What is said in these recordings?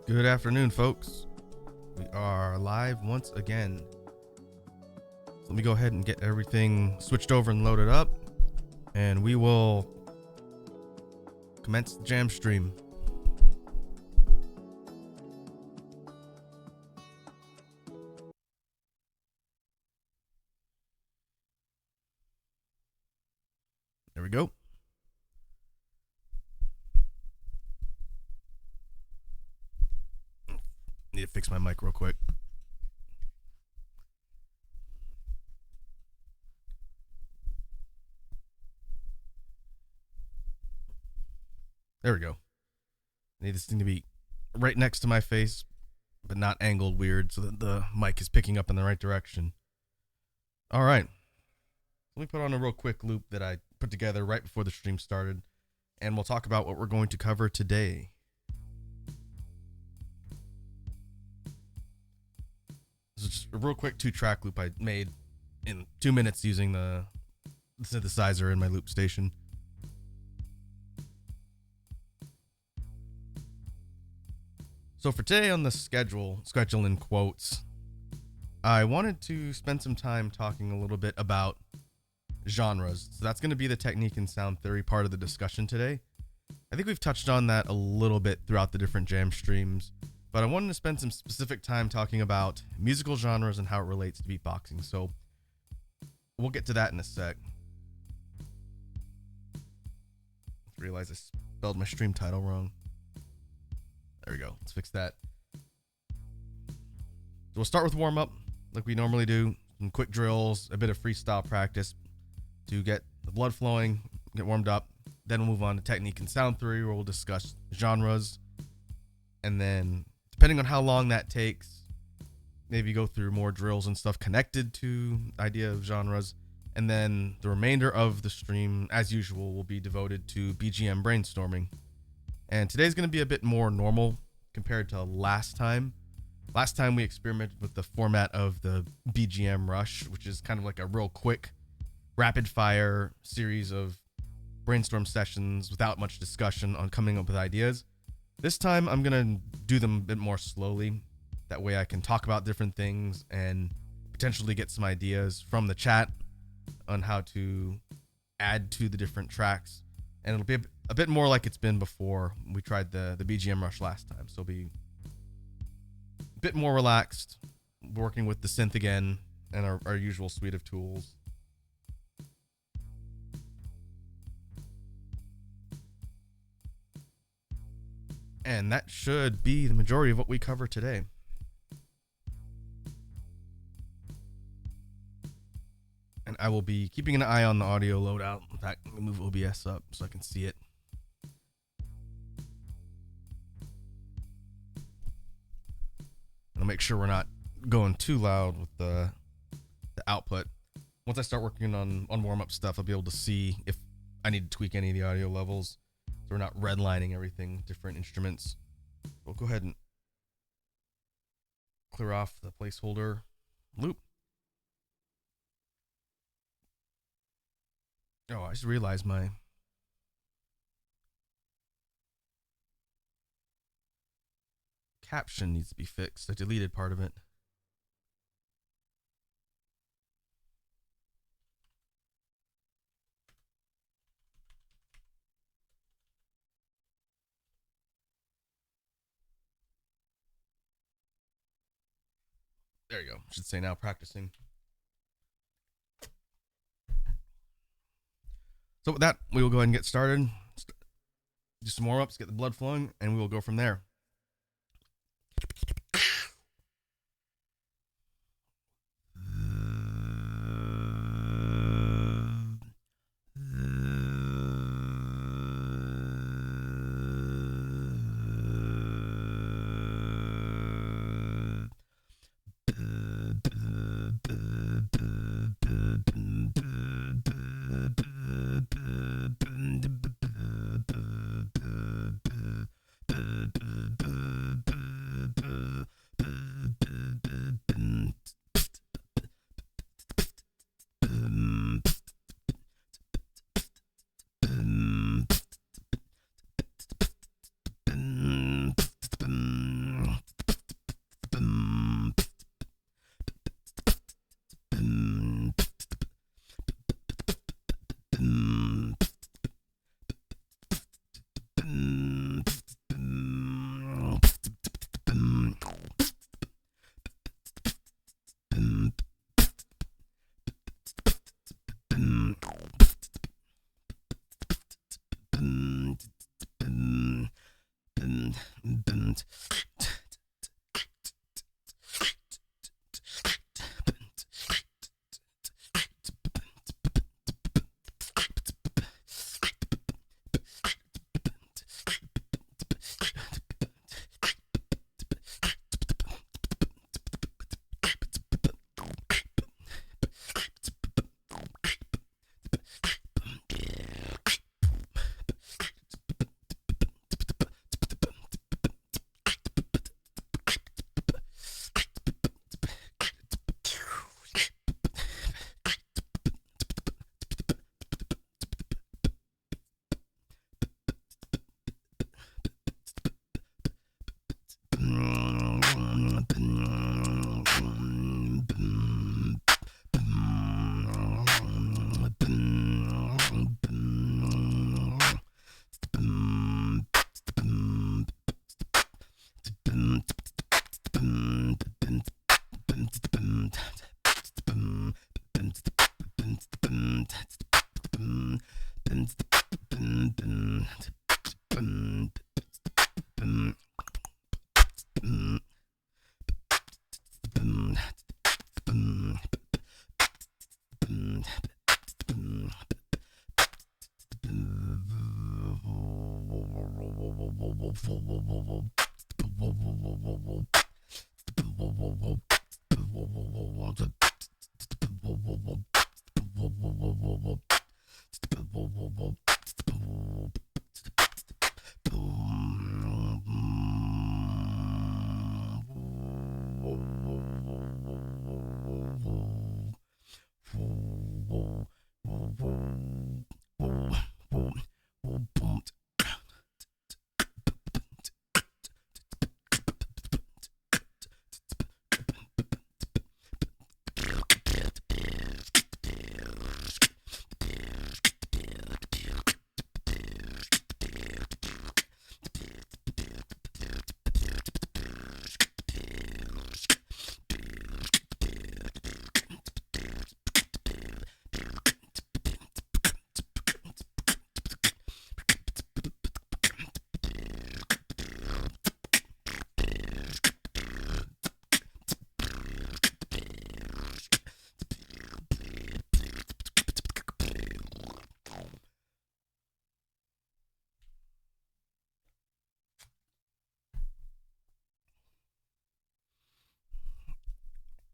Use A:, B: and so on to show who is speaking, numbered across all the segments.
A: Good afternoon, folks. We are live once again. So let me go ahead and get everything switched over and loaded up, and we will commence the jam stream. There we go. Need to fix my mic real quick. There we go. I need this thing to be right next to my face, but not angled weird so that the mic is picking up in the right direction. All right. Let me put on a real quick loop that I put together right before the stream started, and we'll talk about what we're going to cover today. This is just a real quick 2-track loop I made in 2 minutes using the synthesizer in my loop station. So for today on the schedule in quotes, I wanted to spend some time talking a little bit about genres. So that's going to be the technique and sound theory part of the discussion today. I think we've touched on that a little bit throughout the different jam streams, but I wanted to spend some specific time talking about musical genres and how it relates to beatboxing. So we'll get to that in a sec. I realized I spelled my stream title wrong. There we go. Let's fix that. So we'll start with warm-up like we normally do. Some quick drills, a bit of freestyle practice to get the blood flowing, get warmed up. Then we'll move on to technique and sound theory, where we'll discuss genres. And then, depending on how long that takes, maybe go through more drills and stuff connected to the idea of genres. And then the remainder of the stream, as usual, will be devoted to BGM brainstorming. And today's going to be a bit more normal compared to last time. Last time we experimented with the format of the BGM rush, which is kind of like a real quick, rapid fire series of brainstorm sessions without much discussion on coming up with ideas. This time I'm going to do them a bit more slowly. That way I can talk about different things and potentially get some ideas from the chat on how to add to the different tracks. And it'll be a bit more like it's been before we tried the BGM rush last time. So it'll be a bit more relaxed, working with the synth again and our usual suite of tools. And that should be the majority of what we cover today. And I will be keeping an eye on the audio loadout. In fact, let me move OBS up so I can see it. I'll make sure we're not going too loud with the output. Once I start working on warm-up stuff, I'll be able to see if I need to tweak any of the audio levels. So we're not redlining everything, different instruments. We'll go ahead and clear off the placeholder loop. Oh, I just realized my caption needs to be fixed. I deleted part of it. There you go. Should say now practicing. So with that, we will go ahead and get started. Do some warm-ups, get the blood flowing, and we will go from there.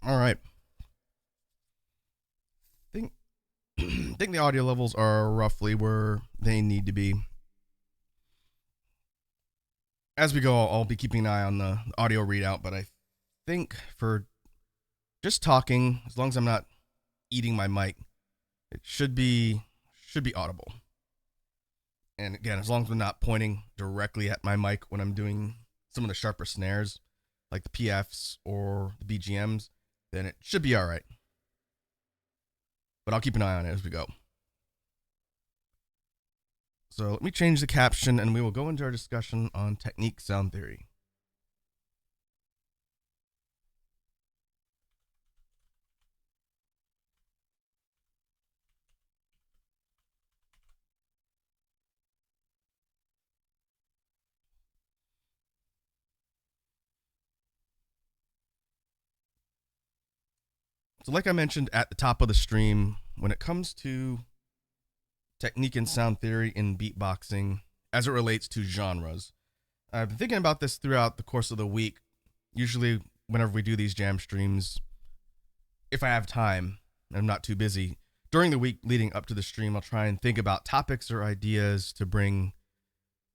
A: All right. Think think the audio levels are roughly where they need to be. As we go, I'll be keeping an eye on the audio readout, but I think for just talking, as long as I'm not eating my mic, it should be audible. And again, as long as I'm not pointing directly at my mic when I'm doing some of the sharper snares, like the PFs or the BGMs, then it should be all right. But I'll keep an eye on it as we go. So let me change the caption and we will go into our discussion on technique sound theory. So like I mentioned at the top of the stream, when it comes to technique and sound theory in beatboxing as it relates to genres, I've been thinking about this throughout the course of the week. Usually whenever we do these jam streams, if I have time and I'm not too busy, during the week leading up to the stream, I'll try and think about topics or ideas to bring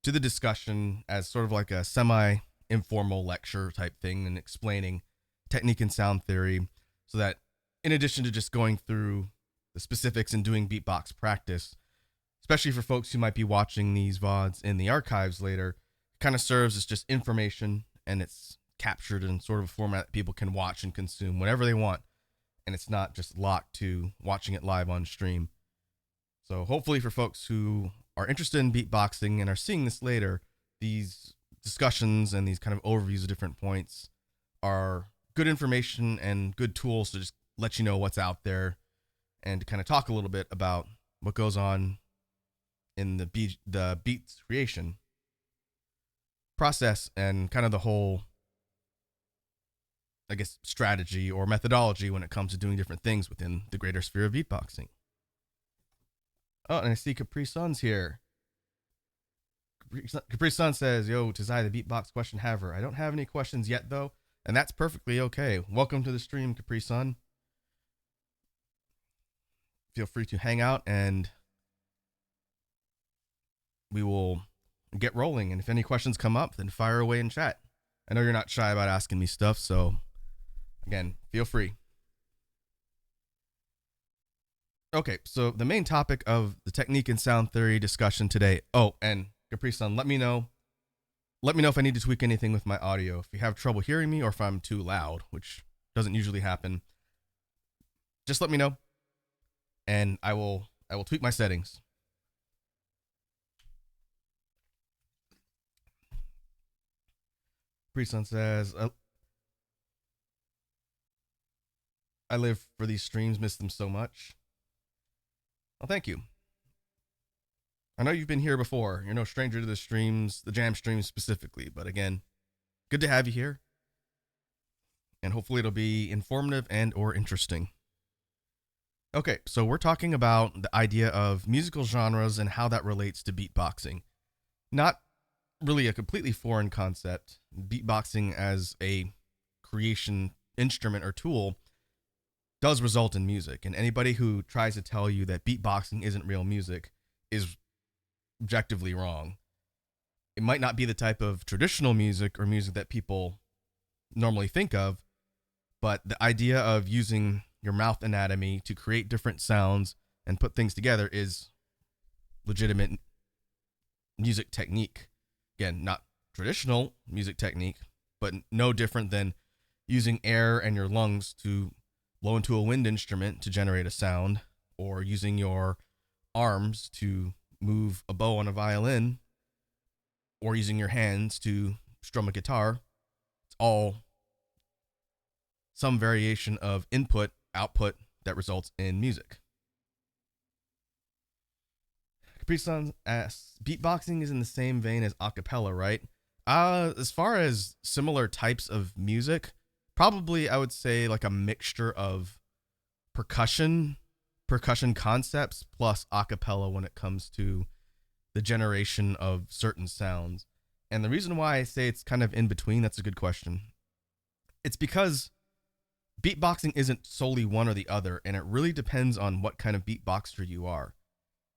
A: to the discussion as sort of like a semi-informal lecture type thing and explaining technique and sound theory so that in addition to just going through the specifics and doing beatbox practice, especially for folks who might be watching these VODs in the archives later, it kind of serves as just information and it's captured in sort of a format that people can watch and consume whenever they want. And it's not just locked to watching it live on stream. So hopefully for folks who are interested in beatboxing and are seeing this later, these discussions and these kind of overviews of different points are good information and good tools to just let you know what's out there and to kind of talk a little bit about what goes on in the beats creation. process and kind of the whole, I guess, strategy or methodology when it comes to doing different things within the greater sphere of beatboxing. Oh, and I see Capri Sun's here. Capri Sun says, "Yo, Tazai, the beatbox question haver. I don't have any questions yet, though, and that's perfectly okay. Welcome to the stream, Capri Sun. Feel free to hang out, and we will get rolling. And if any questions come up, then fire away in chat. I know you're not shy about asking me stuff, so again, feel free." Okay, so the main topic of the technique and sound theory discussion today. Oh, and Capri Sun, let me know if I need to tweak anything with my audio. If you have trouble hearing me or if I'm too loud, which doesn't usually happen, just let me know, and I will tweak my settings. Capri Sun says, "I live for these streams, miss them so much." Well, thank you. I know you've been here before. You're no stranger to the streams, the jam streams specifically, but again, good to have you here. And hopefully it'll be informative and or interesting. Okay, so we're talking about the idea of musical genres and how that relates to beatboxing. Not really a completely foreign concept. Beatboxing as a creation instrument or tool does result in music. And anybody who tries to tell you that beatboxing isn't real music is objectively wrong. It might not be the type of traditional music or music that people normally think of, but the idea of using your mouth anatomy to create different sounds and put things together is legitimate music technique. Again, not traditional music technique, but no different than using air and your lungs to blow into a wind instrument to generate a sound, or using your arms to move a bow on a violin, or using your hands to strum a guitar. It's all some variation of input, output that results in music. Capri Sun asks, beatboxing is in the same vein as acapella, right? As far as similar types of music, probably I would say like a mixture of percussion concepts plus acapella when it comes to the generation of certain sounds. And the reason why I say it's kind of in between, that's a good question. It's because beatboxing isn't solely one or the other, and it really depends on what kind of beatboxer you are.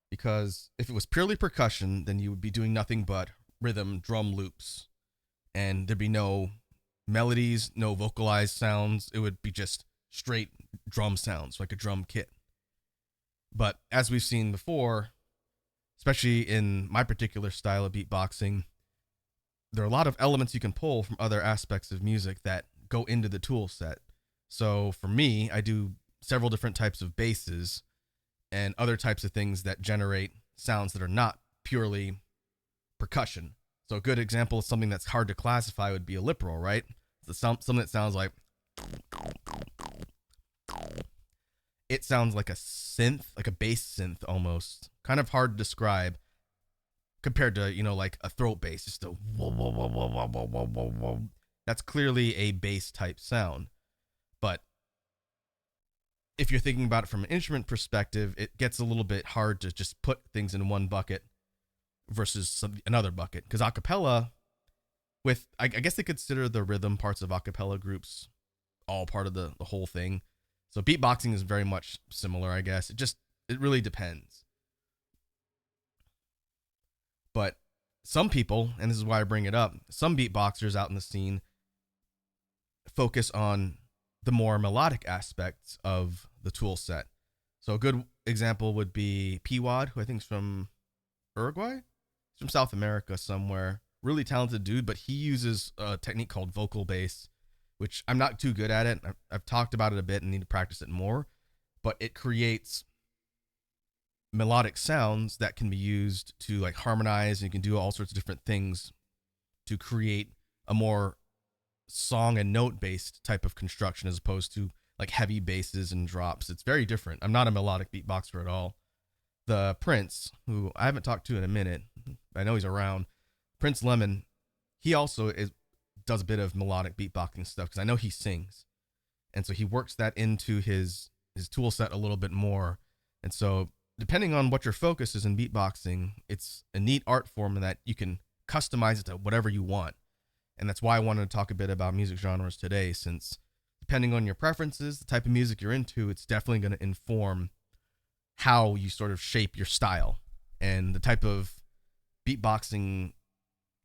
A: Because if it was purely percussion, then you would be doing nothing but rhythm, drum loops, and there'd be no melodies, no vocalized sounds. It would be just straight drum sounds, like a drum kit. But as we've seen before, especially in my particular style of beatboxing, there are a lot of elements you can pull from other aspects of music that go into the tool set. So for me, I do several different types of basses and other types of things that generate sounds that are not purely percussion. So a good example of something that's hard to classify would be a lip roll, right? Something that sounds like, it sounds like a synth, like a bass synth almost. Kind of hard to describe compared to, like a throat bass, just a whoa, whoa, whoa, whoa, whoa, whoa, whoa, whoa, whoa. That's clearly a bass type sound. But if you're thinking about it from an instrument perspective, it gets a little bit hard to just put things in one bucket versus another bucket. Because acapella, I guess they consider the rhythm parts of acapella groups all part of the whole thing. So beatboxing is very much similar, I guess. It really depends. But some people, and this is why I bring it up, some beatboxers out in the scene focus on the more melodic aspects of the tool set. So a good example would be P-Wad, who I think is from Uruguay? He's from South America somewhere. Really talented dude, but he uses a technique called vocal bass, which I'm not too good at it. I've talked about it a bit and need to practice it more, but it creates melodic sounds that can be used to like harmonize, and you can do all sorts of different things to create a more song and note based type of construction as opposed to like heavy basses and drops. It's very different. I'm not a melodic beatboxer at all. The Prince, who I haven't talked to in a minute, I know he's around, Prince Lemon, he also does a bit of melodic beatboxing stuff because I know he sings, and so he works that into his tool set a little bit more. And so depending on what your focus is in beatboxing, it's a neat art form that you can customize it to whatever you want. And that's why I wanted to talk a bit about music genres today, since depending on your preferences, the type of music you're into, it's definitely going to inform how you sort of shape your style and the type of beatboxing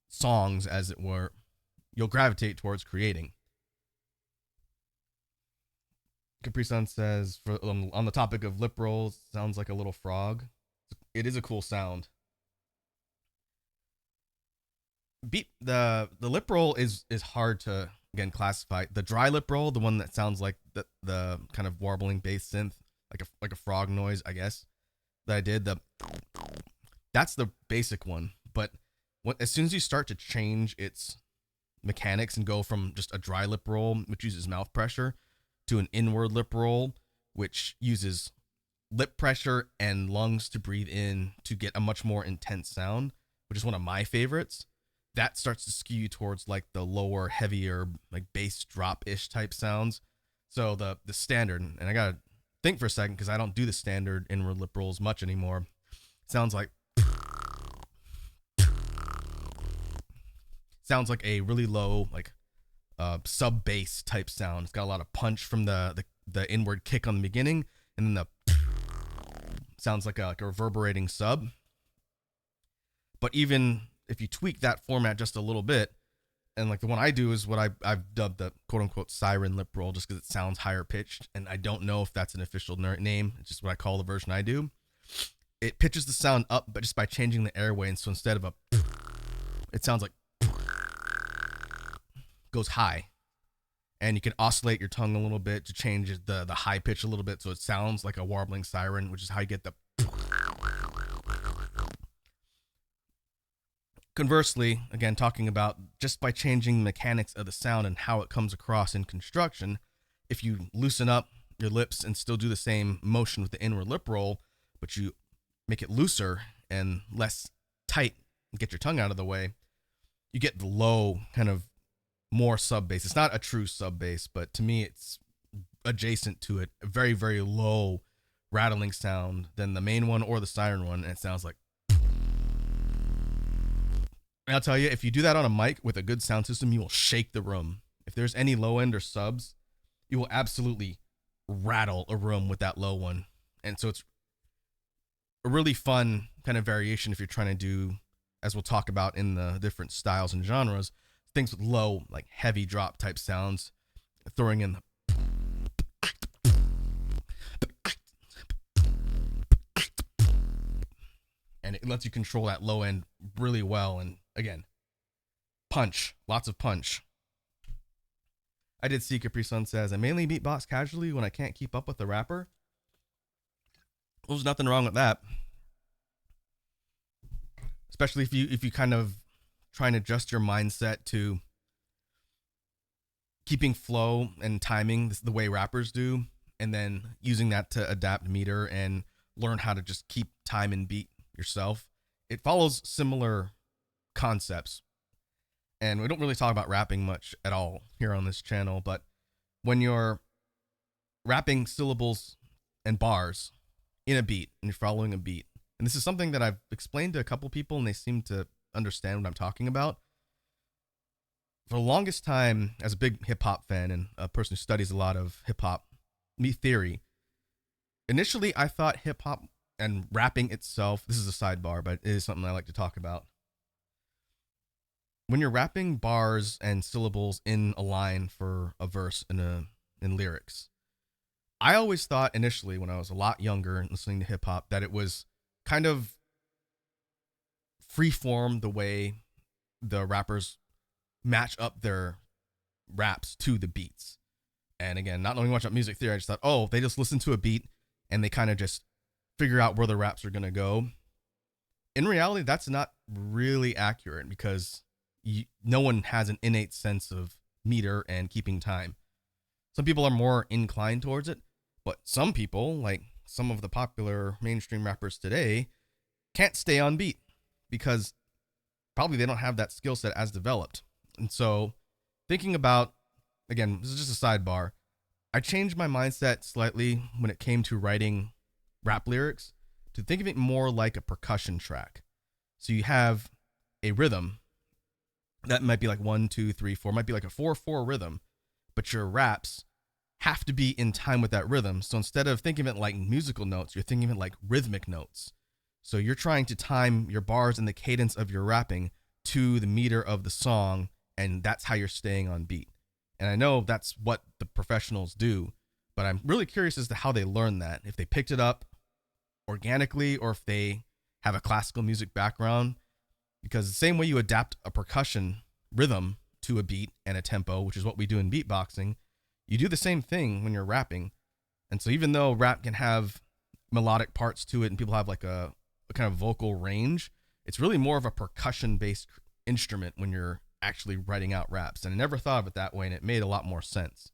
A: songs, as it were, you'll gravitate towards creating. Capri Sun says, on the topic of lip rolls, sounds like a little frog. It is a cool sound. The lip roll is hard to, again, classify. The dry lip roll, the one that sounds like the kind of warbling bass synth, like a frog noise, I guess, that I did. That's the basic one. But as soon as you start to change its mechanics and go from just a dry lip roll, which uses mouth pressure, to an inward lip roll, which uses lip pressure and lungs to breathe in to get a much more intense sound, which is one of my favorites, that starts to skew you towards like the lower, heavier, like bass drop-ish type sounds. So the standard, and I gotta think for a second because I don't do the standard inward lip rolls much anymore, sounds like a really low, like sub bass type sound. It's got a lot of punch from the inward kick on the beginning, and then the sounds like a reverberating sub. But even if you tweak that format just a little bit, and like the one I do is what I've dubbed the quote unquote siren lip roll, just because it sounds higher pitched, and I don't know if that's an official name. It's just what I call the version I do. It pitches the sound up, but just by changing the airway, and so instead of it sounds like goes high, and you can oscillate your tongue a little bit to change the high pitch a little bit, so it sounds like a warbling siren, which is how you get the. Conversely, again, talking about just by changing mechanics of the sound and how it comes across in construction, if you loosen up your lips and still do the same motion with the inward lip roll, but you make it looser and less tight and get your tongue out of the way, you get the low kind of more sub bass. It's not a true sub bass, but to me it's adjacent to it, a very, very low rattling sound than the main one or the siren one, and it sounds like. And I'll tell you, if you do that on a mic with a good sound system, you will shake the room. If there's any low end or subs, you will absolutely rattle a room with that low one. And so it's a really fun kind of variation if you're trying to do, as we'll talk about in the different styles and genres, things with low, like heavy drop type sounds, throwing in the and it lets you control that low end really well. And again, punch, lots of punch. I did see Capri Sun says, I mainly beatbox casually when I can't keep up with the rapper. Well, there's nothing wrong with that. Especially if you kind of try and adjust your mindset to keeping flow and timing the way rappers do, and then using that to adapt meter and learn how to just keep time and beat yourself. It follows similar concepts, and we don't really talk about rapping much at all here on this channel, but when you're rapping syllables and bars in a beat and you're following a beat, and this is something that I've explained to a couple people and they seem to understand what I'm talking about. For the longest time, as a big hip-hop fan and a person who studies a lot of hip-hop theory, initially I thought hip-hop and rapping itself, this is a sidebar, but it is something I like to talk about. When you're rapping bars and syllables in a line for a verse in lyrics, I always thought initially when I was a lot younger and listening to hip-hop that it was kind of freeform the way the rappers match up their raps to the beats. And again, not knowing much about music theory, I just thought, oh, they just listen to a beat and they kind of just figure out where the raps are going to go. In reality, that's not really accurate because no one has an innate sense of meter and keeping time. Some people are more inclined towards it, but some people, like some of the popular mainstream rappers today, can't stay on beat because probably they don't have that skill set as developed. And so thinking about, again, this is just a sidebar, I changed my mindset slightly when it came to writing rap lyrics to think of it more like a percussion track. So you have a rhythm that might be like 1, 2, 3, 4, might be like a 4/4 rhythm, but your raps have to be in time with that rhythm. So instead of thinking of it like musical notes, you're thinking of it like rhythmic notes. So you're trying to time your bars and the cadence of your rapping to the meter of the song, and that's how you're staying on beat. And I know that's what the professionals do, but I'm really curious as to how they learn that. If they picked it up organically or if they have a classical music background, because the same way you adapt a percussion rhythm to a beat and a tempo, which is what we do in beatboxing, you do the same thing when you're rapping. And so even though rap can have melodic parts to it and people have like a kind of vocal range, it's really more of a percussion based instrument when you're actually writing out raps. And I never thought of it that way, and it made a lot more sense.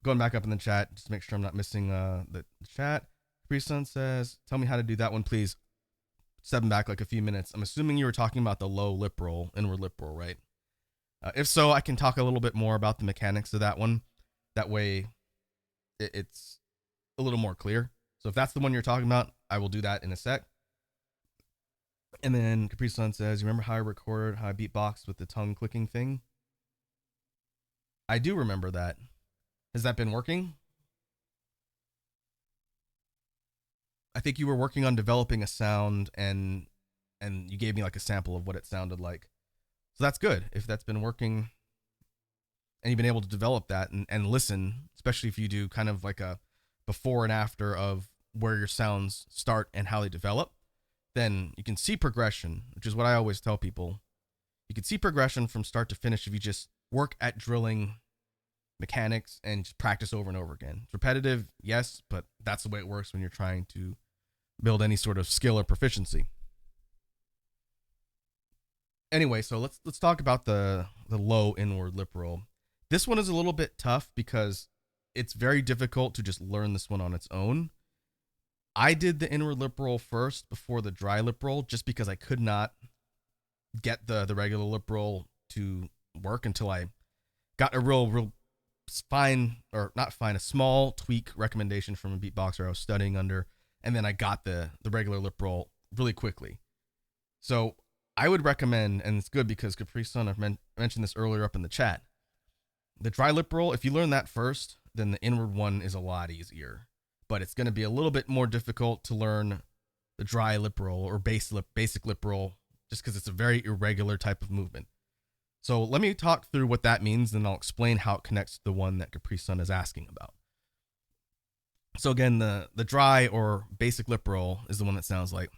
A: Going back up in the chat, just to make sure I'm not missing the chat. Capri Sun says, tell me how to do that one, please. Stepping back like a few minutes. I'm assuming you were talking about the low lip roll, inward lip roll, right? If so, I can talk a little bit more about the mechanics of that one. That way, it's a little more clear. So if that's the one you're talking about, I will do that in a sec. And then Capri Sun says, you remember how I recorded, how I beatboxed with the tongue clicking thing? I do remember that. Has that been working? I think you were working on developing a sound and you gave me like a sample of what it sounded like. So that's good. If that's been working and you've been able to develop that and listen, especially if you do kind of like a before and after of where your sounds start and how they develop, then you can see progression, which is what I always tell people. You can see progression from start to finish if you just work at drilling mechanics and just practice over and over again. It's repetitive, yes, but that's the way it works when you're trying to build any sort of skill or proficiency. Anyway, so let's talk about the low inward lip roll. This one is a little bit tough because it's very difficult to just learn this one on its own. I did the inward lip roll first before the dry lip roll just because I could not get the regular lip roll to work until I got a real fine, or not fine, a small tweak recommendation from a beatboxer I was studying under, and then I got the regular lip roll really quickly. So I would recommend, and it's good because Capri Sun, I've mentioned this earlier up in the chat, the dry lip roll, if you learn that first, then the inward one is a lot easier. But it's going to be a little bit more difficult to learn the dry lip roll or basic lip roll just because it's a very irregular type of movement. So let me talk through what that means, and I'll explain how it connects to the one that Capri Sun is asking about. So again, the dry or basic lip roll is the one that sounds like,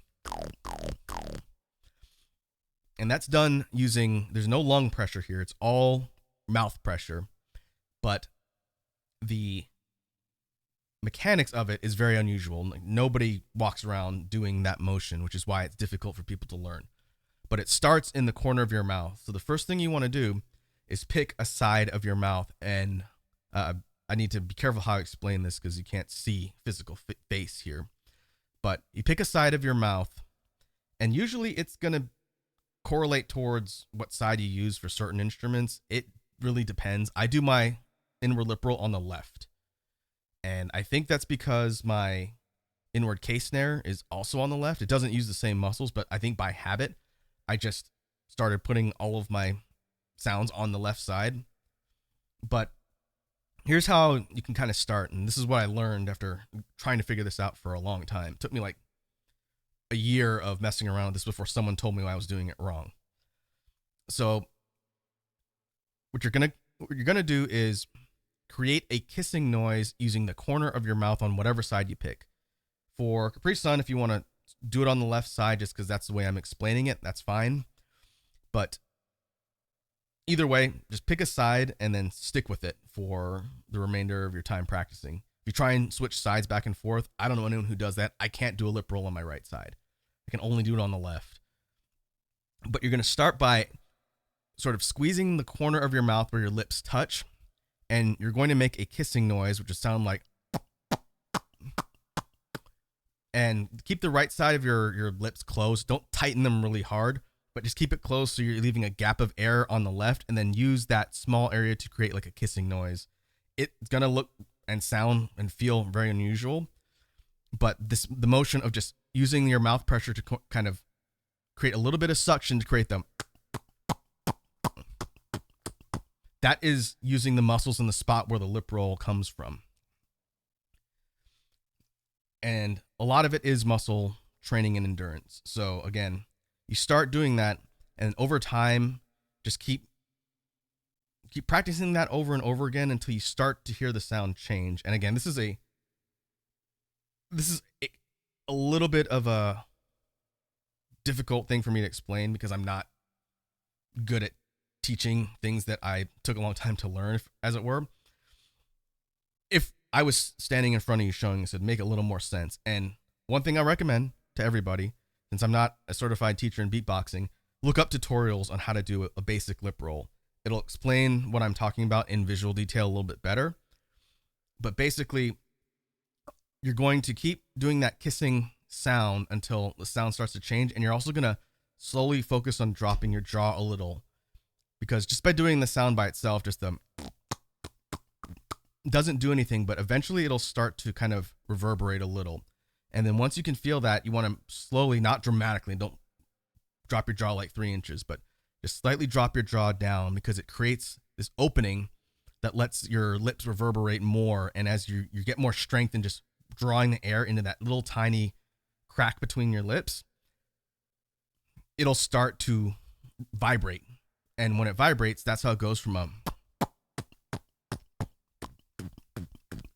A: and that's done using, there's no lung pressure here, it's all mouth pressure, but the mechanics of it is very unusual. Like, nobody walks around doing that motion, which is why it's difficult for people to learn. But it starts in the corner of your mouth. So the first thing you want to do is pick a side of your mouth, and I need to be careful how I explain this because you can't see physical face here. But you pick a side of your mouth, and usually it's going to correlate towards what side you use for certain instruments. It really depends. I do my inward lip roll on the left, and I think that's because my inward case snare is also on the left. It doesn't use the same muscles, but I think by habit, I just started putting all of my sounds on the left side. But here's how you can kind of start, and this is what I learned after trying to figure this out for a long time. It took me like a year of messing around with this before someone told me I was doing it wrong. So what you're gonna do is create a kissing noise using the corner of your mouth on whatever side you pick. For Capri Sun, if you want to do it on the left side just because that's the way I'm explaining it, that's fine. But either way, just pick a side and then stick with it for the remainder of your time practicing. If you try and switch sides back and forth, I don't know anyone who does that. I can't do a lip roll on my right side. I can only do it on the left. But you're going to start by sort of squeezing the corner of your mouth where your lips touch, and you're going to make a kissing noise, which will sound like, and keep the right side of your lips closed. Don't tighten them really hard, but just keep it closed so you're leaving a gap of air on the left, and then use that small area to create like a kissing noise. It's gonna look and sound and feel very unusual, but the motion of just using your mouth pressure to kind of create a little bit of suction to create them, that is using the muscles in the spot where the lip roll comes from. And a lot of it is muscle training and endurance. So again, you start doing that, and over time, just keep practicing that over and over again until you start to hear the sound change. And again, this is a little bit of a difficult thing for me to explain because I'm not good at teaching things that I took a long time to learn, as it were. If I was standing in front of you showing this, it'd make a little more sense. And one thing I recommend to everybody, since I'm not a certified teacher in beatboxing, look up tutorials on how to do a basic lip roll. It'll explain what I'm talking about in visual detail a little bit better. But basically, you're going to keep doing that kissing sound until the sound starts to change. And you're also going to slowly focus on dropping your jaw a little. Because just by doing the sound by itself, just the doesn't do anything, but eventually it'll start to kind of reverberate a little. And then once you can feel that, you want to slowly, not dramatically, don't drop your jaw like 3 inches, but just slightly drop your jaw down, because it creates this opening that lets your lips reverberate more. And as you get more strength in just drawing the air into that little tiny crack between your lips, it'll start to vibrate. And when it vibrates, that's how it goes from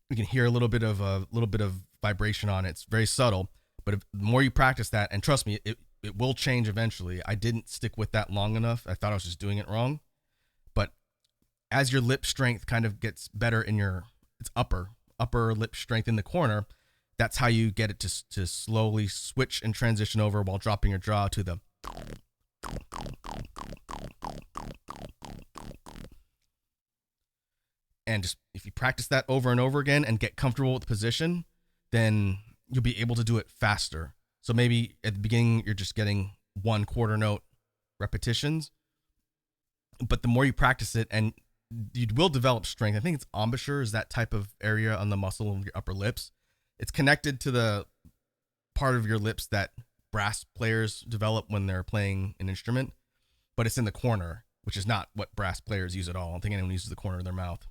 A: you can hear a little bit of vibration on it. It's very subtle, but the more you practice that, and trust me, it will change eventually. I didn't stick with that long enough. I thought I was just doing it wrong. But as your lip strength kind of gets better in it's upper lip strength in the corner, that's how you get it to slowly switch and transition over while dropping your jaw to the. And just if you practice that over and over again and get comfortable with the position, then you'll be able to do it faster. So maybe at the beginning, you're just getting 1 quarter note repetitions, but the more you practice it, and you will develop strength. I think it's embouchure is that type of area on the muscle of your upper lips. It's connected to the part of your lips that brass players develop when they're playing an instrument, but it's in the corner, which is not what brass players use at all. I don't think anyone uses the corner of their mouth.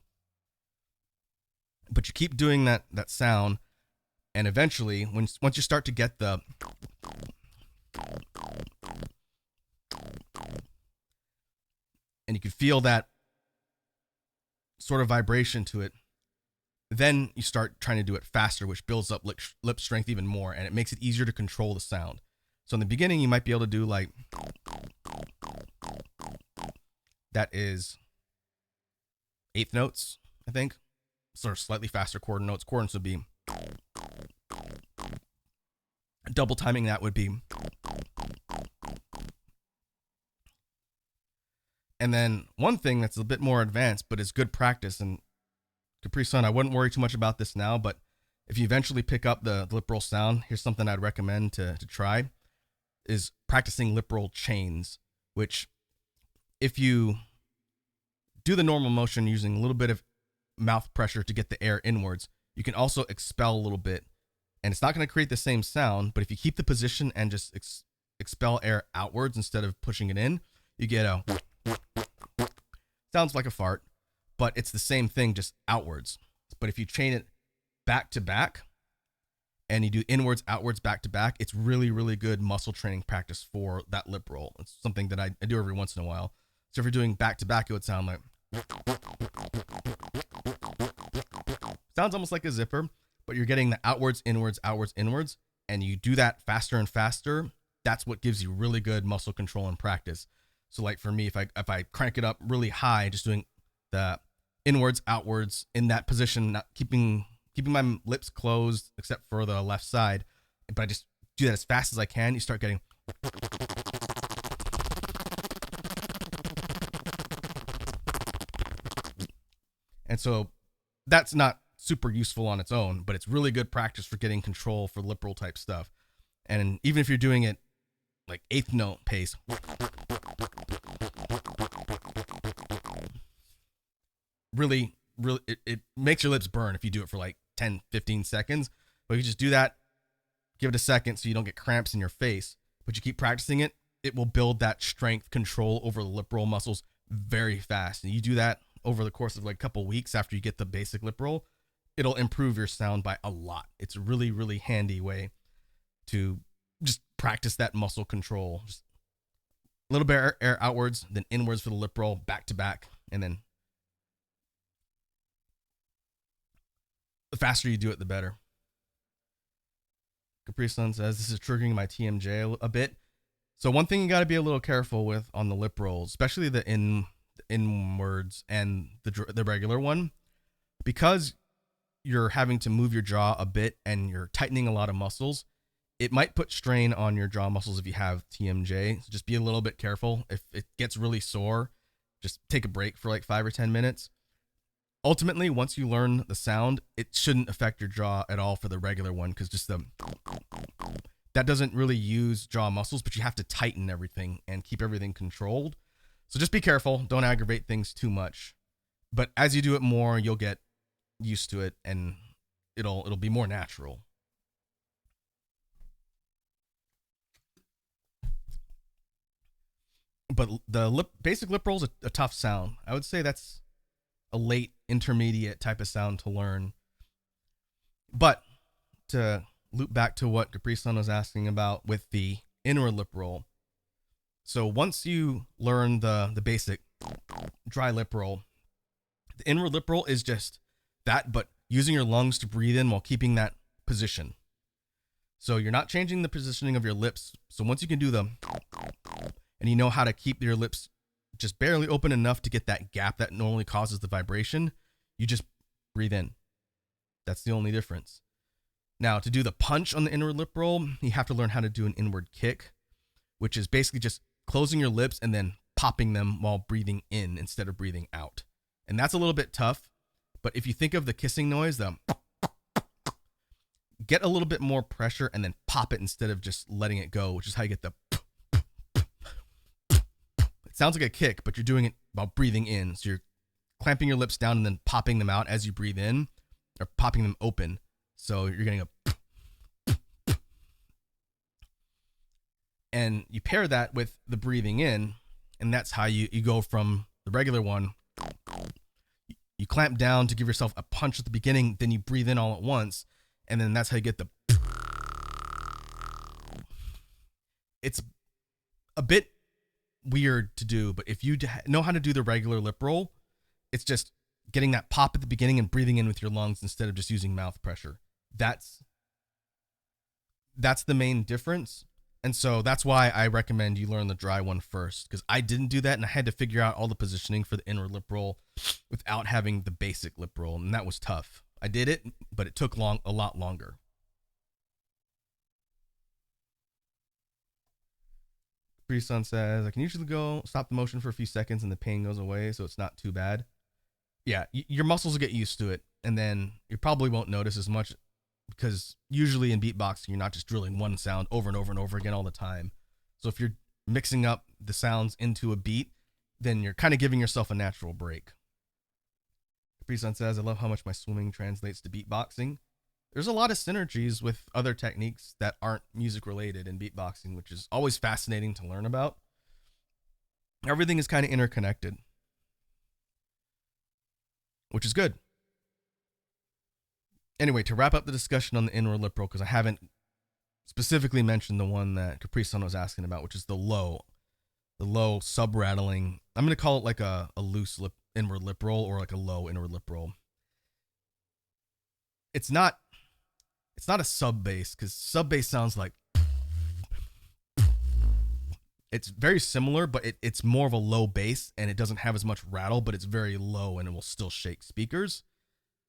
A: But you keep doing that sound, and eventually, once you start to get the and you can feel that sort of vibration to it, then you start trying to do it faster, which builds up lip strength even more, and it makes it easier to control the sound. So in the beginning, you might be able to do like, that is 1/8 notes, I think. Sort of slightly faster quarter notes. Quarter notes would be, double timing that would be, and then one thing that's a bit more advanced, but is good practice, and Capri Sun, I wouldn't worry too much about this now, but if you eventually pick up the lip roll sound, here's something I'd recommend to try, is practicing lip roll chains, which if you do the normal motion using a little bit of mouth pressure to get the air inwards, you can also expel a little bit, and it's not going to create the same sound, but if you keep the position and just expel air outwards instead of pushing it in, you get a sounds like a fart, but it's the same thing, just outwards. But if you chain it back to back and you do inwards, outwards, back to back, it's really, really good muscle training practice for that lip roll. It's something that I do every once in a while. So if you're doing back to back, it would sound like, sounds almost like a zipper, but you're getting the outwards, inwards, outwards, inwards, and you do that faster and faster. That's what gives you really good muscle control and practice. So like for me, if I crank it up really high, just doing the inwards, outwards in that position, not keeping my lips closed except for the left side, but I just do that as fast as I can, you start getting. And so that's not super useful on its own, but it's really good practice for getting control for lip roll type stuff. And even if you're doing it like eighth note pace, really, it makes your lips burn if you do it for like 10, 15 seconds. But you just do that, give it a second so you don't get cramps in your face, but you keep practicing it, it will build that strength control over the lip roll muscles very fast. And you do that over the course of like a couple weeks after you get the basic lip roll, it'll improve your sound by a lot. It's a really, really handy way to just practice that muscle control. Just a little bit of air outwards, then inwards for the lip roll, back to back, and then the faster you do it, the better. Capri Sun says, this is triggering my TMJ a bit. So one thing you got to be a little careful with on the lip rolls, especially the inwards and the regular one, because you're having to move your jaw a bit and you're tightening a lot of muscles, it might put strain on your jaw muscles if you have TMJ. So just be a little bit careful. If it gets really sore, just take a break for like 5 or 10 minutes. Ultimately, once you learn the sound, it shouldn't affect your jaw at all for the regular one, because just that doesn't really use jaw muscles, but you have to tighten everything and keep everything controlled. So just be careful. Don't aggravate things too much. But as you do it more, you'll get used to it and it'll be more natural. But the basic lip roll is a tough sound. I would say that's a late intermediate type of sound to learn. But to loop back to what Capri Sun was asking about with the inner lip roll. So once you learn the basic dry lip roll, the inward lip roll is just that, but using your lungs to breathe in while keeping that position. So you're not changing the positioning of your lips. So once you can do the, and you know how to keep your lips just barely open enough to get that gap that normally causes the vibration, you just breathe in. That's the only difference. Now, to do the punch on the inward lip roll, you have to learn how to do an inward kick, which is basically just closing your lips and then popping them while breathing in instead of breathing out. And that's a little bit tough, but if you think of the kissing noise, get a little bit more pressure and then pop it instead of just letting it go, which is how you get the. It sounds like a kick, but you're doing it while breathing in. So you're clamping your lips down and then popping them out as you breathe in, or popping them open. So you're getting a. And you pair that with the breathing in, and that's how you go from the regular one. You clamp down to give yourself a punch at the beginning, then you breathe in all at once, and then that's how you get the. It's a bit weird to do, but if you know how to do the regular lip roll, it's just getting that pop at the beginning and breathing in with your lungs instead of just using mouth pressure. That's the main difference. And so that's why I recommend you learn the dry one first, because I didn't do that and I had to figure out all the positioning for the inward lip roll without having the basic lip roll, and that was tough. I did it, but it took a lot longer. Capri Sun says, I can usually stop the motion for a few seconds and the pain goes away, so it's not too bad. Yeah, your muscles will get used to it, and then you probably won't notice as much, because usually in beatboxing, you're not just drilling one sound over and over and over again all the time. So if you're mixing up the sounds into a beat, then you're kind of giving yourself a natural break. Capri Sun says, I love how much my swimming translates to beatboxing. There's a lot of synergies with other techniques that aren't music related in beatboxing, which is always fascinating to learn about. Everything is kind of interconnected, which is good. Anyway, to wrap up the discussion on the inward lip roll, because I haven't specifically mentioned the one that Capri Sun was asking about, which is the low sub rattling. I'm going to call it like a loose inward lip roll, or like a low inward lip roll. It's not a sub bass, because sub bass sounds like. It's very similar, but it's more of a low bass, and it doesn't have as much rattle, but it's very low and it will still shake speakers.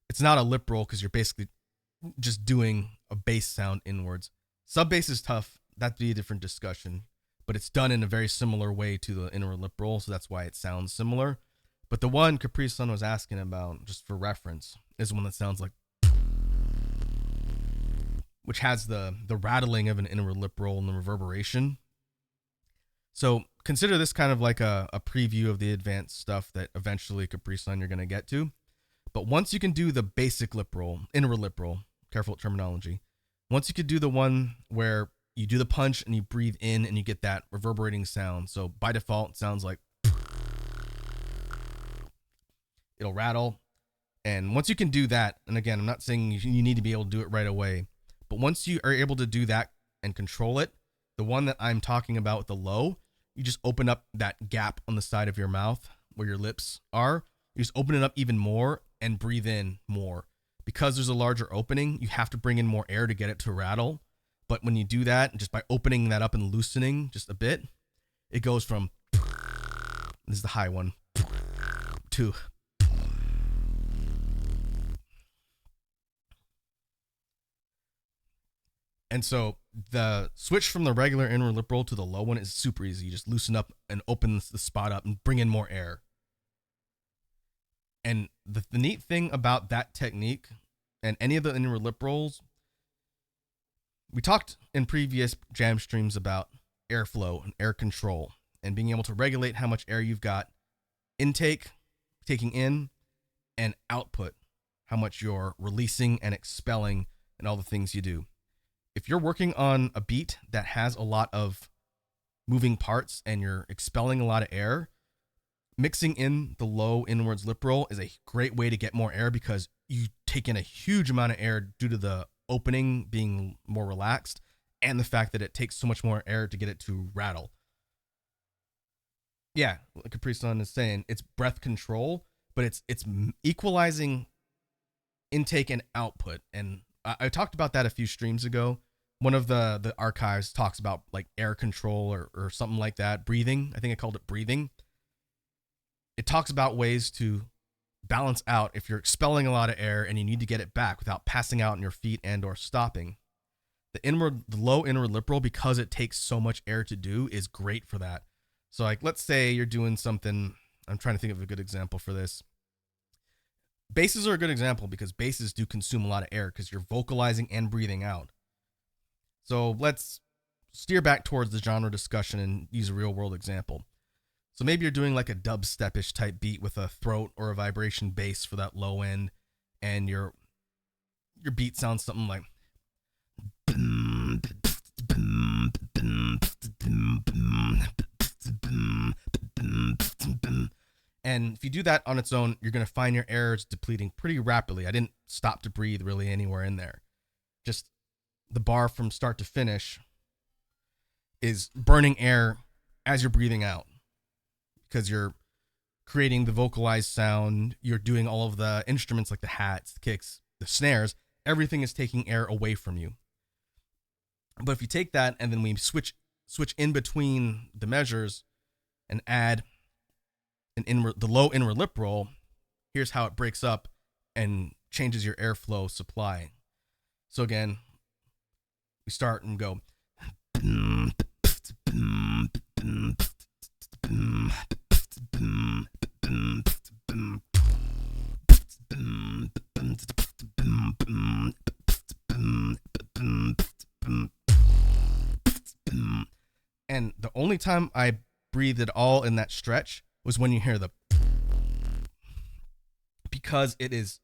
A: It's not a lip roll because you're basically just doing a bass sound inwards. Sub bass is tough. That'd be a different discussion, but it's done in a very similar way to the inward lip roll, so that's why it sounds similar. But the one Capri Sun was asking about, just for reference, is one that sounds like. which has the rattling of an inward lip roll and the reverberation. So consider this kind of like a preview of the advanced stuff that eventually Capri Sun you're going to get to. But once you can do the basic lip roll, inward lip roll, careful with terminology. Once you could do the one where you do the punch and you breathe in and you get that reverberating sound. So by default, it sounds like it'll rattle. And once you can do that, and again, I'm not saying you need to be able to do it right away, but once you are able to do that and control it, the one that I'm talking about with the low, you just open up that gap on the side of your mouth where your lips are. You just open it up even more and breathe in more. Because there's a larger opening, you have to bring in more air to get it to rattle. But when you do that, just by opening that up and loosening just a bit, it goes from, this is the high one, to, and so the switch from the regular inward lip roll to the low one is super easy. You just loosen up and open the spot up and bring in more air. And the neat thing about that technique and any of the inward lip rolls, we talked in previous jam streams about airflow and air control and being able to regulate how much air you've got, intake, taking in, and output, how much you're releasing and expelling and all the things you do. If you're working on a beat that has a lot of moving parts and you're expelling a lot of air, mixing in the low inwards lip roll is a great way to get more air because you take in a huge amount of air due to the opening being more relaxed and the fact that it takes so much more air to get it to rattle. Yeah, like Capri Sun is saying, it's breath control, but it's equalizing intake and output. And I talked about that a few streams ago. One of the archives talks about like air control or something like that. Breathing. I think I called it breathing. It talks about ways to balance out if you're expelling a lot of air and you need to get it back without passing out in your feet and or stopping. The low inward lip roll, because it takes so much air to do, is great for that. So like, let's say you're doing something, I'm trying to think of a good example for this. Basses are a good example because basses do consume a lot of air because you're vocalizing and breathing out. So let's steer back towards the genre discussion and use a real world example. So maybe you're doing like a dubstep-ish type beat with a throat or a vibration bass for that low end, and your beat sounds something like, and if you do that on its own, you're going to find your air is depleting pretty rapidly. I didn't stop to breathe really anywhere in there. Just the bar from start to finish is burning air as you're breathing out. Because you're creating the vocalized sound, you're doing all of the instruments like the hats, the kicks, the snares, everything is taking air away from you. But if you take that and then we switch in between the measures and add the low inward lip roll, here's how it breaks up and changes your airflow supply. So again, we start and go. And the only time I breathed at all in that stretch was when you hear the, because it is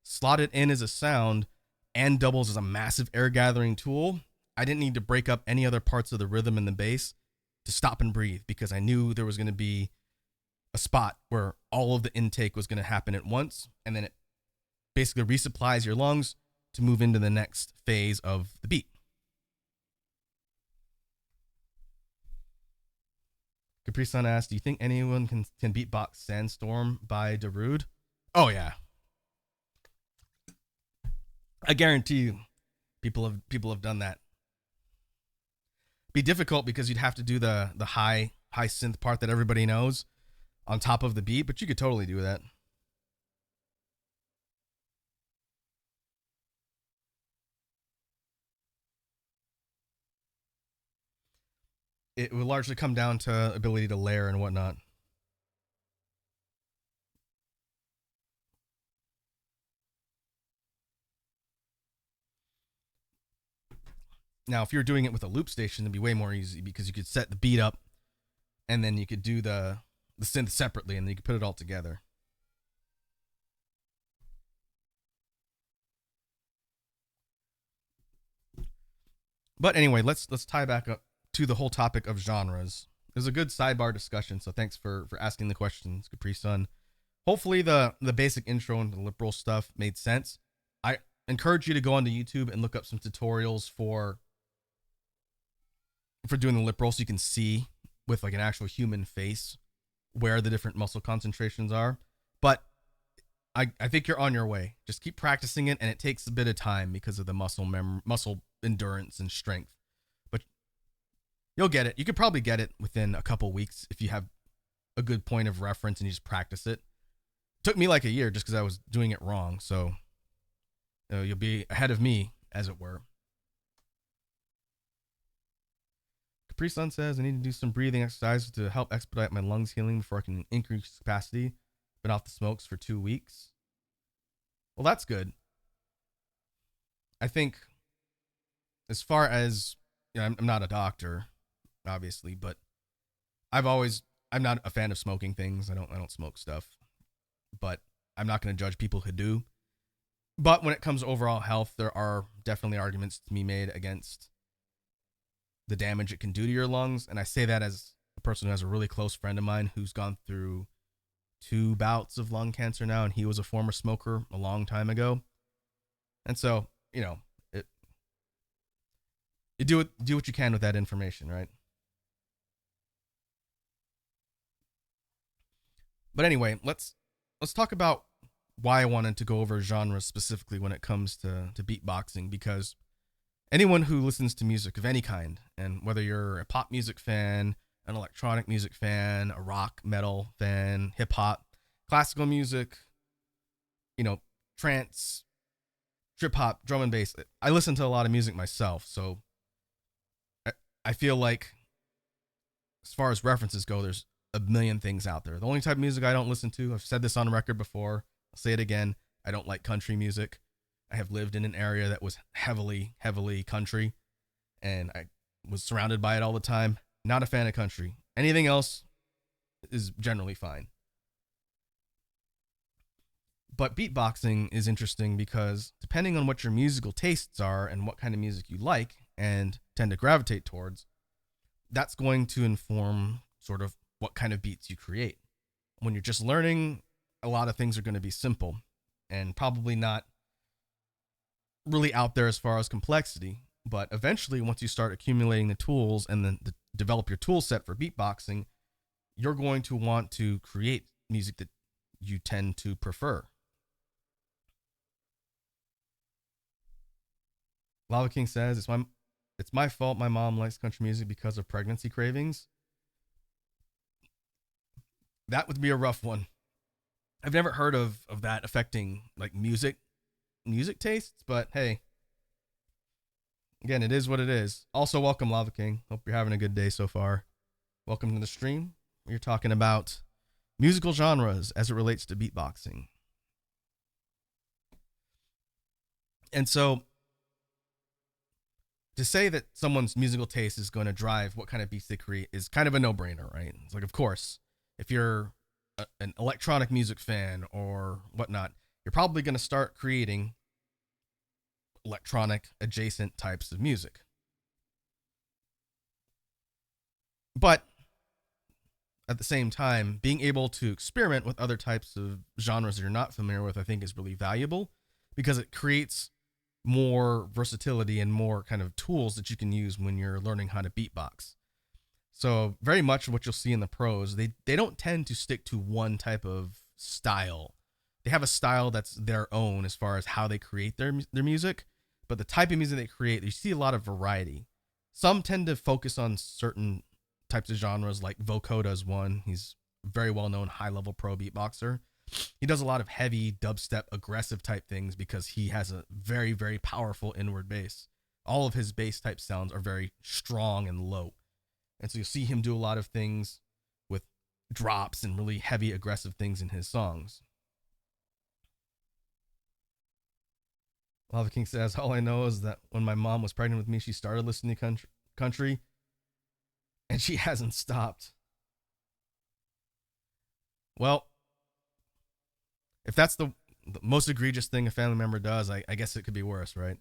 A: slotted in as a sound and doubles as a massive air gathering tool. I didn't need to break up any other parts of the rhythm and the bass to stop and breathe because I knew there was going to be a spot where all of the intake was going to happen at once, and then it basically resupplies your lungs to move into the next phase of the beat. Capri Sun asked, do you think anyone can beatbox Sandstorm by Darude? Oh yeah. I guarantee you people have done that. Be difficult because you'd have to do the high synth part that everybody knows on top of the beat, but you could totally do that. It will largely come down to ability to layer and whatnot. Now, if you're doing it with a loop station, it'd be way more easy because you could set the beat up and then you could do the synth separately and then you could put it all together. But anyway, let's tie back up to the whole topic of genres. It was a good sidebar discussion, so thanks for asking the questions, Capri Sun. Hopefully the basic intro and the lip roll stuff made sense. I encourage you to go onto YouTube and look up some tutorials for doing the lip roll so you can see with like an actual human face where the different muscle concentrations are. But I think you're on your way. Just keep practicing it, and it takes a bit of time because of the muscle endurance and strength. But you'll get it. You could probably get it within a couple weeks if you have a good point of reference and you just practice it. Took me like a year just because I was doing it wrong. So you'll be ahead of me, as it were. Capri Sun says, I need to do some breathing exercises to help expedite my lungs healing before I can increase capacity. Been off the smokes for 2 weeks. Well, that's good. I think as far as, I'm not a doctor, obviously, but I'm not a fan of smoking things. I don't smoke stuff, but I'm not going to judge people who do. But when it comes to overall health, there are definitely arguments to be made against the damage it can do to your lungs. And I say that as a person who has a really close friend of mine who's gone through 2 bouts of lung cancer now, and he was a former smoker a long time ago. And so, you do what you can with that information, right? But anyway, let's talk about why I wanted to go over genres specifically when it comes to beatboxing, because anyone who listens to music of any kind, and whether you're a pop music fan, an electronic music fan, a rock, metal fan, hip hop, classical music, trance, trip hop, drum and bass. I listen to a lot of music myself, so I feel like as far as references go, there's a million things out there. The only type of music I don't listen to, I've said this on record before, I'll say it again, I don't like country music. I have lived in an area that was heavily, heavily country, and I was surrounded by it all the time. Not a fan of country. Anything else is generally fine. But beatboxing is interesting because depending on what your musical tastes are and what kind of music you like and tend to gravitate towards, that's going to inform sort of what kind of beats you create. When you're just learning, a lot of things are going to be simple and probably not really out there as far as complexity. But eventually, once you start accumulating the tools and then develop your tool set for beatboxing, you're going to want to create music that you tend to prefer. Lava King says, it's my fault my mom likes country music because of pregnancy cravings. That would be a rough one. I've never heard of that affecting like music tastes, but hey, again, it is what it is. Also, welcome, Lava King. Hope you're having a good day so far. Welcome to the stream. We're talking about musical genres as it relates to beatboxing. And so, to say that someone's musical taste is going to drive what kind of beats they create is kind of a no-brainer, right? It's like, of course, if you're an electronic music fan or whatnot, you're probably going to start creating electronic adjacent types of music. But at the same time, being able to experiment with other types of genres that you're not familiar with, I think is really valuable because it creates more versatility and more kind of tools that you can use when you're learning how to beatbox. So very much what you'll see in the pros, they don't tend to stick to one type of style. They have a style that's their own as far as how they create their music, but the type of music they create, you see a lot of variety. Some tend to focus on certain types of genres, like Vocoder is one. He's a very well-known high-level pro beatboxer. He does a lot of heavy dubstep, aggressive type things because he has a very, very powerful inward bass. All of his bass type sounds are very strong and low. And so you'll see him do a lot of things with drops and really heavy, aggressive things in his songs. Lava King says, all I know is that when my mom was pregnant with me, she started listening to country and she hasn't stopped. Well, if that's the most egregious thing a family member does, I guess it could be worse, right?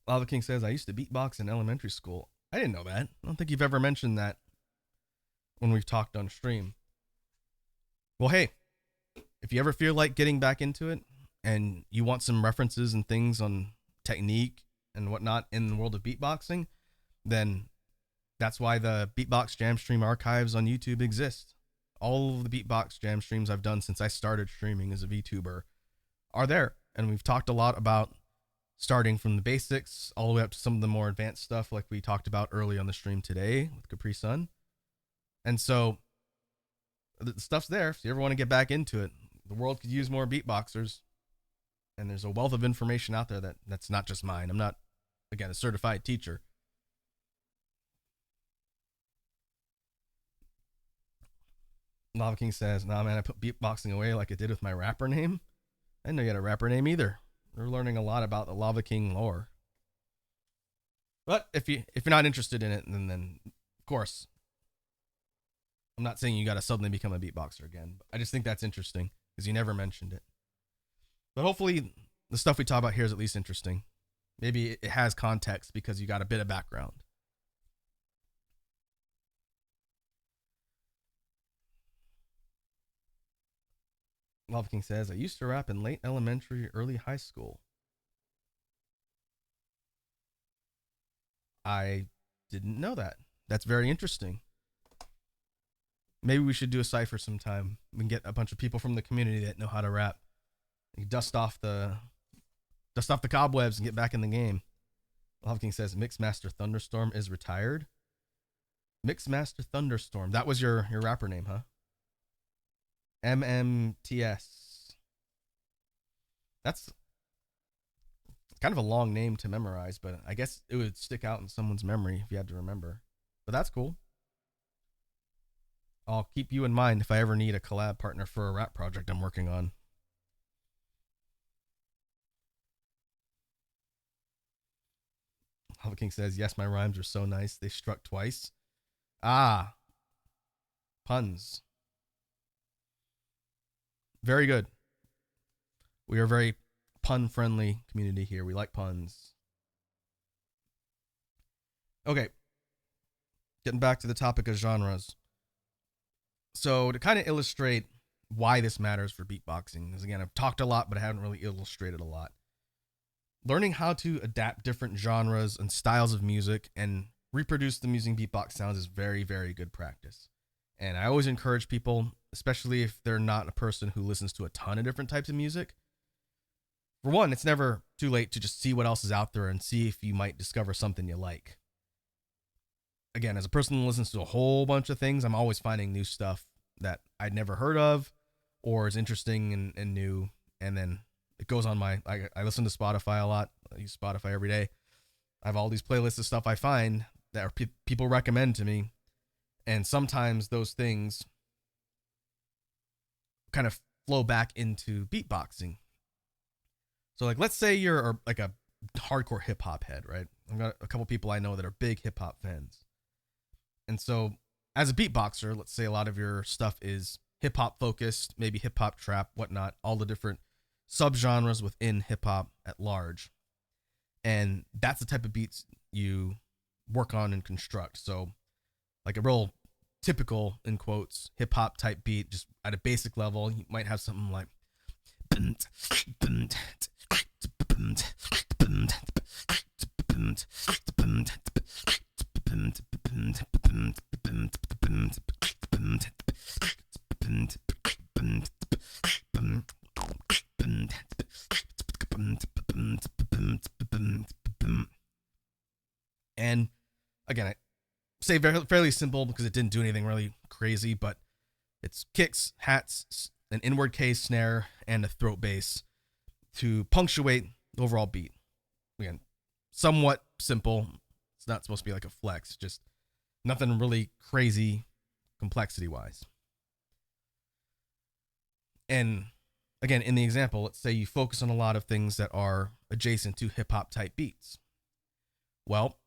A: Lava King says, I used to beatbox in elementary school. I didn't know that. I don't think you've ever mentioned that when we've talked on stream. Well, hey, if you ever feel like getting back into it and you want some references and things on technique and whatnot in the world of beatboxing, then that's why the Beatbox Jam Stream archives on YouTube exist. All of the Beatbox Jam streams I've done since I started streaming as a VTuber are there. And we've talked a lot about starting from the basics all the way up to some of the more advanced stuff like we talked about early on the stream today with Capri Sun. And so the stuff's there. If you ever want to get back into it, the world could use more beatboxers. And there's a wealth of information out there that's not just mine. I'm not, again, a certified teacher. Lava King says, nah, man, I put beatboxing away like I did with my rapper name. I didn't know you had a rapper name either. We're learning a lot about the Lava King lore. But if you're not interested in it, then of course, I'm not saying you got to suddenly become a beatboxer again. But I just think that's interesting because you never mentioned it. But hopefully the stuff we talk about here is at least interesting. Maybe it has context because you got a bit of background. Lava King says, I used to rap in late elementary, early high school. I didn't know that. That's very interesting. Maybe we should do a cypher sometime. We can get a bunch of people from the community that know how to rap. You dust off the cobwebs and get back in the game. Lava King says, Mixmaster Thunderstorm is retired. Mixmaster Thunderstorm. That was your rapper name, huh? MMTS. That's kind of a long name to memorize, but I guess it would stick out in someone's memory if you had to remember. But that's cool. I'll keep you in mind if I ever need a collab partner for a rap project I'm working on. Lava King says, yes, my rhymes are so nice. They struck twice. Ah. Puns. Very good. We are a very pun-friendly community here. We like puns. Okay. Getting back to the topic of genres. So to kind of illustrate why this matters for beatboxing, because again, I've talked a lot, but I haven't really illustrated a lot. Learning how to adapt different genres and styles of music and reproduce them using beatbox sounds is very, very good practice. And I always encourage people, especially if they're not a person who listens to a ton of different types of music. For one, it's never too late to just see what else is out there and see if you might discover something you like. Again, as a person who listens to a whole bunch of things, I'm always finding new stuff that I'd never heard of or is interesting and new. And then it goes on I listen to Spotify a lot. I use Spotify every day. I have all these playlists of stuff I find that are people recommend to me. And sometimes those things kind of flow back into beatboxing. So like, let's say you're like a hardcore hip hop head, right? I've got a couple people I know that are big hip hop fans. And so as a beatboxer, let's say a lot of your stuff is hip hop focused, maybe hip hop, trap, whatnot, all the different subgenres within hip hop at large. And that's the type of beats you work on and construct. So like a real typical, in quotes, hip hop type beat, just at a basic level, you might have something like and again, I say fairly simple because it didn't do anything really crazy, but it's kicks, hats, an inward K snare, and a throat bass to punctuate the overall beat. Again, somewhat simple. It's not supposed to be like a flex, just nothing really crazy complexity wise. And again, in the example, let's say you focus on a lot of things that are adjacent to hip hop type beats. Well,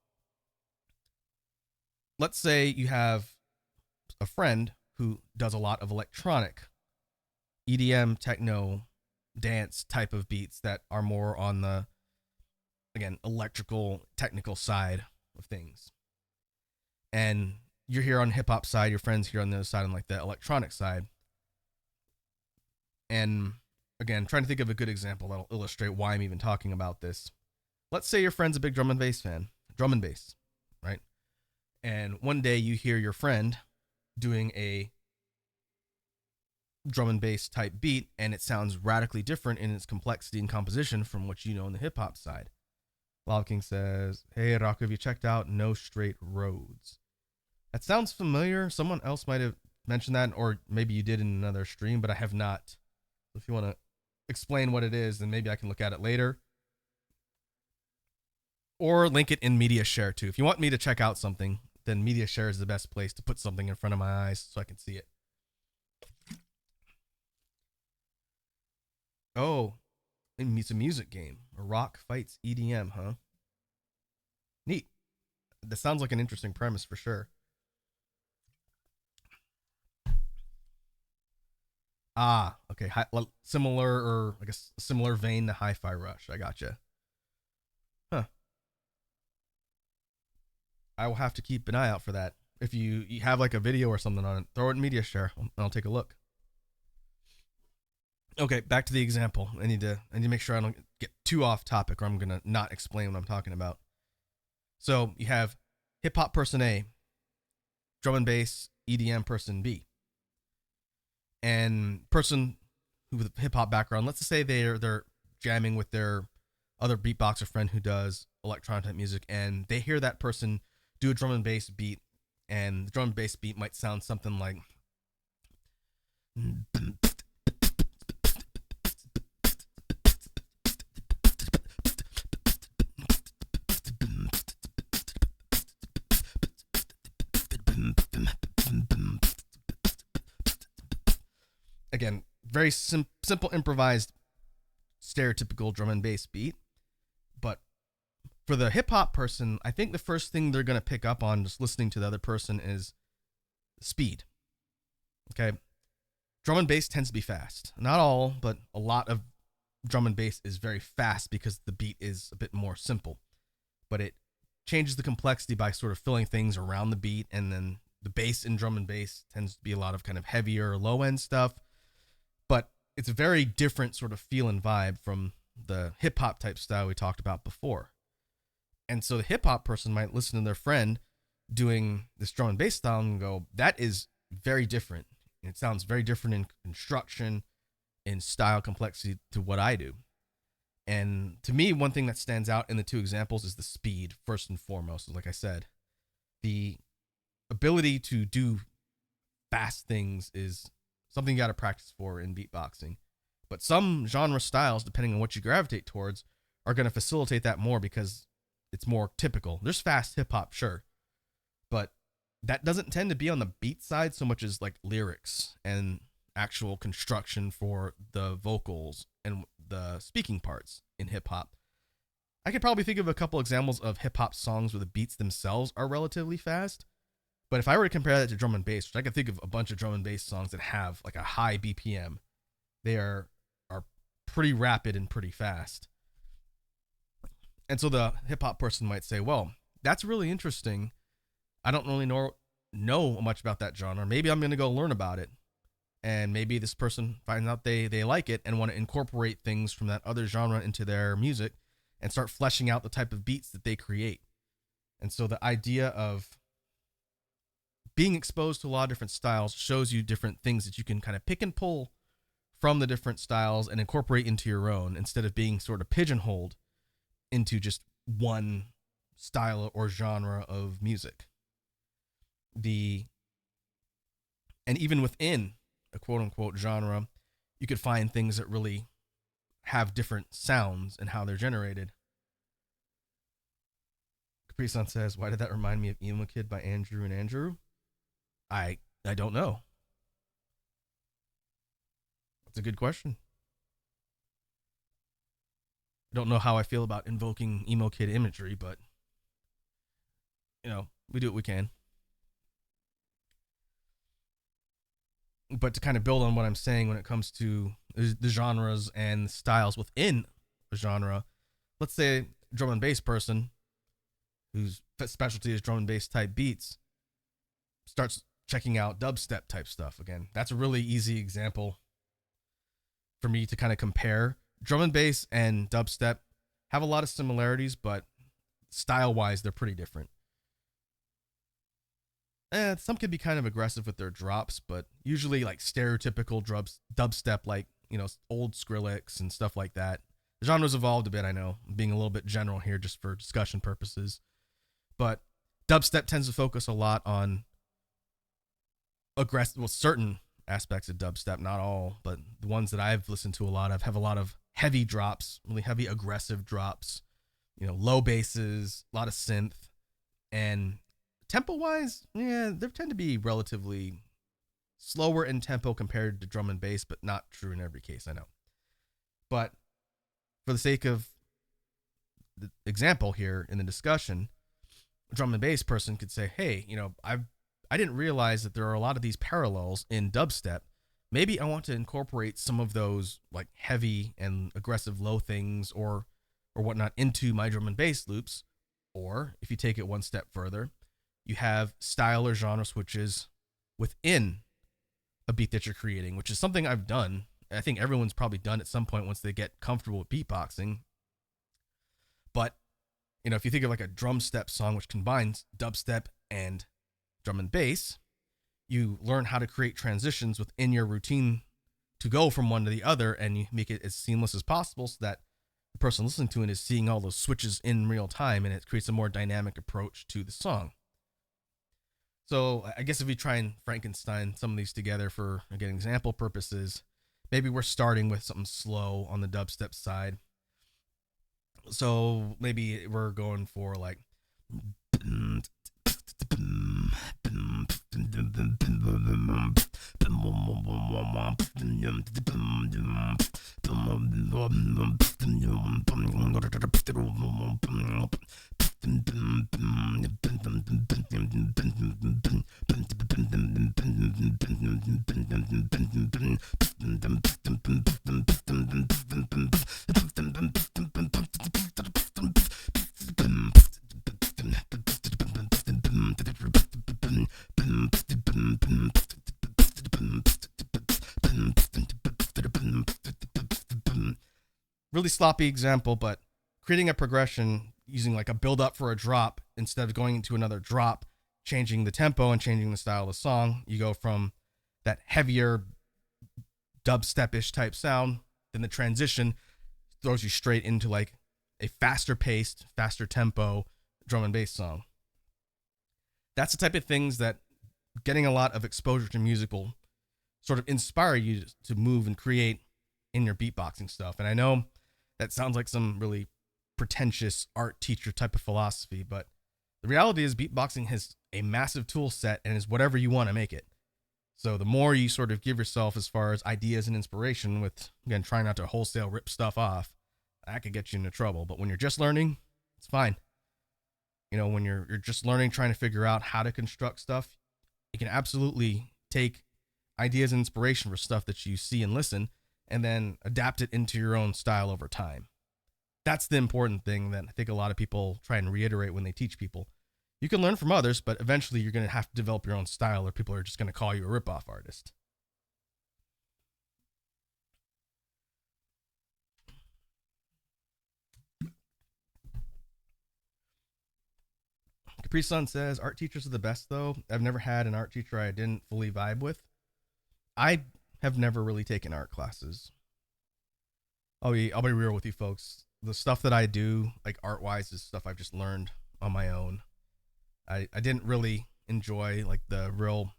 A: let's say you have a friend who does a lot of electronic, EDM, techno, dance type of beats that are more on the, again, electrical, technical side of things. And you're here on hip hop side, your friend's here on the other side on like the electronic side. And again, trying to think of a good example that'll illustrate why I'm even talking about this. Let's say your friend's a big drum and bass fan, drum and bass, right? And one day you hear your friend doing a drum and bass type beat, and it sounds radically different in its complexity and composition from what you know on the hip hop side. Lava King says, "Hey, Rock, have you checked out No Straight Roads?" That sounds familiar. Someone else might have mentioned that, or maybe you did in another stream, but I have not. If you want to explain what it is, then maybe I can look at it later. Or link it in Media Share too. If you want me to check out something, then Media Share is the best place to put something in front of my eyes so I can see it. Oh, it's a music game. A rock fights EDM, huh? Neat. That sounds like an interesting premise for sure. Ah, okay. Similar, or I guess similar vein to Hi-Fi Rush. I gotcha. Huh. I will have to keep an eye out for that. If you have like a video or something on it, throw it in Media Share. I'll take a look. Okay, back to the example. I need to make sure I don't get too off topic, or I'm gonna not explain what I'm talking about. So you have hip hop person A, drum and bass EDM person B, and person who with a hip hop background. Let's just say they're jamming with their other beatboxer friend who does electronic type music, and they hear that person do a drum and bass beat, and the drum and bass beat might sound something like. Again, very simple, improvised, stereotypical drum and bass beat. But for the hip hop person, I think the first thing they're going to pick up on just listening to the other person is speed. Okay. Drum and bass tends to be fast. Not all, but a lot of drum and bass is very fast because the beat is a bit more simple. But it changes the complexity by sort of filling things around the beat, and then the bass in drum and bass tends to be a lot of kind of heavier, low end stuff. But it's a very different sort of feel and vibe from the hip hop type style we talked about before. And so the hip hop person might listen to their friend doing this drum and bass style and go, that is very different. It sounds very different in construction, in style, complexity to what I do. And to me, one thing that stands out in the two examples is the speed, first and foremost. Like I said, the ability to do fast things is something you got to practice for in beatboxing. But some genre styles, depending on what you gravitate towards, are going to facilitate that more because it's more typical. There's fast hip hop, sure, but that doesn't tend to be on the beat side so much as like lyrics and actual construction for the vocals and the speaking parts in hip hop. I could probably think of a couple examples of hip hop songs where the beats themselves are relatively fast. But if I were to compare that to drum and bass, which I could think of a bunch of drum and bass songs that have like a high BPM, they are pretty rapid and pretty fast. And so the hip hop person might say, well, that's really interesting. I don't really know much about that genre. Maybe I'm going to go learn about it. And maybe this person finds out they like it and want to incorporate things from that other genre into their music and start fleshing out the type of beats that they create. And so the idea of being exposed to a lot of different styles shows you different things that you can kind of pick and pull from the different styles and incorporate into your own, instead of being sort of pigeonholed into just one style or genre of music. And even within a quote unquote genre, you could find things that really have different sounds and how they're generated. Capri Sun says, why did that remind me of Emo Kid by Andrew and Andrew? I don't know. That's a good question. don't know how I feel about invoking emo kid imagery, but we do what we can. But to kind of build on what I'm saying when it comes to the genres and styles within a genre, let's say a drum and bass person whose specialty is drum and bass type beats starts checking out dubstep type stuff. Again, that's a really easy example for me to kind of compare. Drum and bass and dubstep have a lot of similarities, but style wise, they're pretty different. Some can be kind of aggressive with their drops, but usually like stereotypical dubstep, like, old Skrillex and stuff like that. The genre's evolved a bit, I know. I'm being a little bit general here just for discussion purposes. But dubstep tends to focus a lot on certain aspects of dubstep, not all, but the ones that I've listened to a lot of have a lot of heavy drops, really heavy aggressive drops, low basses, a lot of synth, and tempo wise, yeah, they tend to be relatively slower in tempo compared to drum and bass, but not true in every case, I know. But for the sake of the example here in the discussion, a drum and bass person could say, hey, I didn't realize that there are a lot of these parallels in dubstep. Maybe I want to incorporate some of those like heavy and aggressive low things or whatnot into my drum and bass loops. Or if you take it one step further, you have style or genre switches within a beat that you're creating, which is something I've done. I think everyone's probably done at some point once they get comfortable with beatboxing. But, if you think of like a drum step song, which combines dubstep and drum and bass, you learn how to create transitions within your routine to go from one to the other, and you make it as seamless as possible so that the person listening to it is seeing all those switches in real time, and it creates a more dynamic approach to the song. So I guess if we try and Frankenstein some of these together for, again, example purposes, maybe we're starting with something slow on the dubstep side. So maybe we're going for like really sloppy example, but creating a progression using like a build up for a drop instead of going into another drop, changing the tempo and changing the style of the song. You go from that heavier dubstep-ish type sound, then the transition throws you straight into like a faster paced, faster tempo drum and bass song. That's the type of things that getting a lot of exposure to music will sort of inspire you to move and create in your beatboxing stuff. And I know that sounds like some really pretentious art teacher type of philosophy, but the reality is beatboxing has a massive tool set and is whatever you want to make it. So the more you sort of give yourself as far as ideas and inspiration with, again, trying not to wholesale rip stuff off, that could get you into trouble. But when you're just learning, it's fine. When you're just learning, trying to figure out how to construct stuff, you can absolutely take ideas and inspiration for stuff that you see and listen and then adapt it into your own style over time. That's the important thing that I think a lot of people try and reiterate when they teach people. You can learn from others, but eventually you're going to have to develop your own style or people are just going to call you a ripoff artist. Capri Sun says, art teachers are the best though. I've never had an art teacher I didn't fully vibe with. I have never really taken art classes. I'll be real with you folks. The stuff that I do, like art-wise, is stuff I've just learned on my own. I didn't really enjoy like the real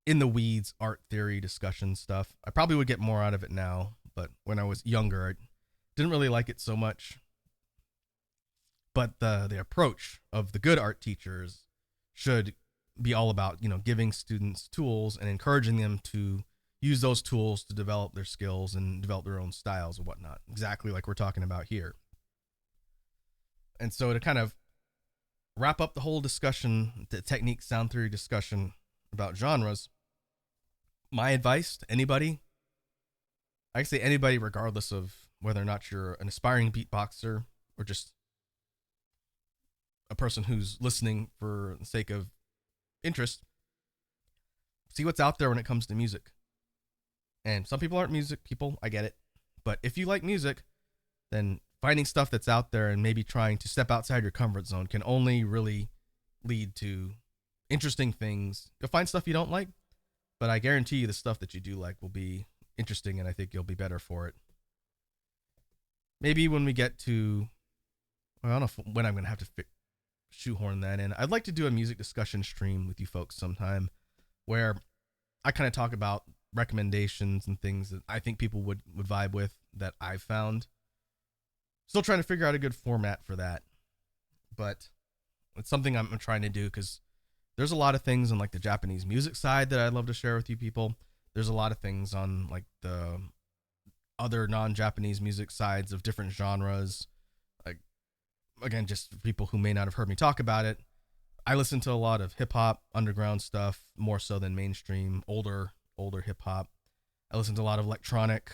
A: in the weeds art theory discussion stuff. I probably would get more out of it now, but when I was younger, I didn't really like it so much. But the approach of the good art teachers should be all about, giving students tools and encouraging them to use those tools to develop their skills and develop their own styles and whatnot, exactly like we're talking about here. And so to kind of wrap up the whole discussion, the technique sound theory discussion about genres, my advice to anybody, I can say anybody regardless of whether or not you're an aspiring beatboxer or just a person who's listening for the sake of interest, see what's out there when it comes to music. And some people aren't music people, I get it. But if you like music, then finding stuff that's out there and maybe trying to step outside your comfort zone can only really lead to interesting things. You'll find stuff you don't like, but I guarantee you the stuff that you do like will be interesting, and I think you'll be better for it. Maybe when we get to, well, I don't know when I'm going to have to shoehorn that in. I'd like to do a music discussion stream with you folks sometime where I kind of talk about recommendations and things that I think people would vibe with that I've found. Still trying to figure out a good format for that, but it's something I'm trying to do because there's a lot of things on like the Japanese music side that I'd love to share with you people. There's a lot of things on like the other non-Japanese music sides of different genres. Like, again, just for people who may not have heard me talk about it, I listen to a lot of hip hop, underground stuff, more so than mainstream, older hip hop. I listen to a lot of electronic,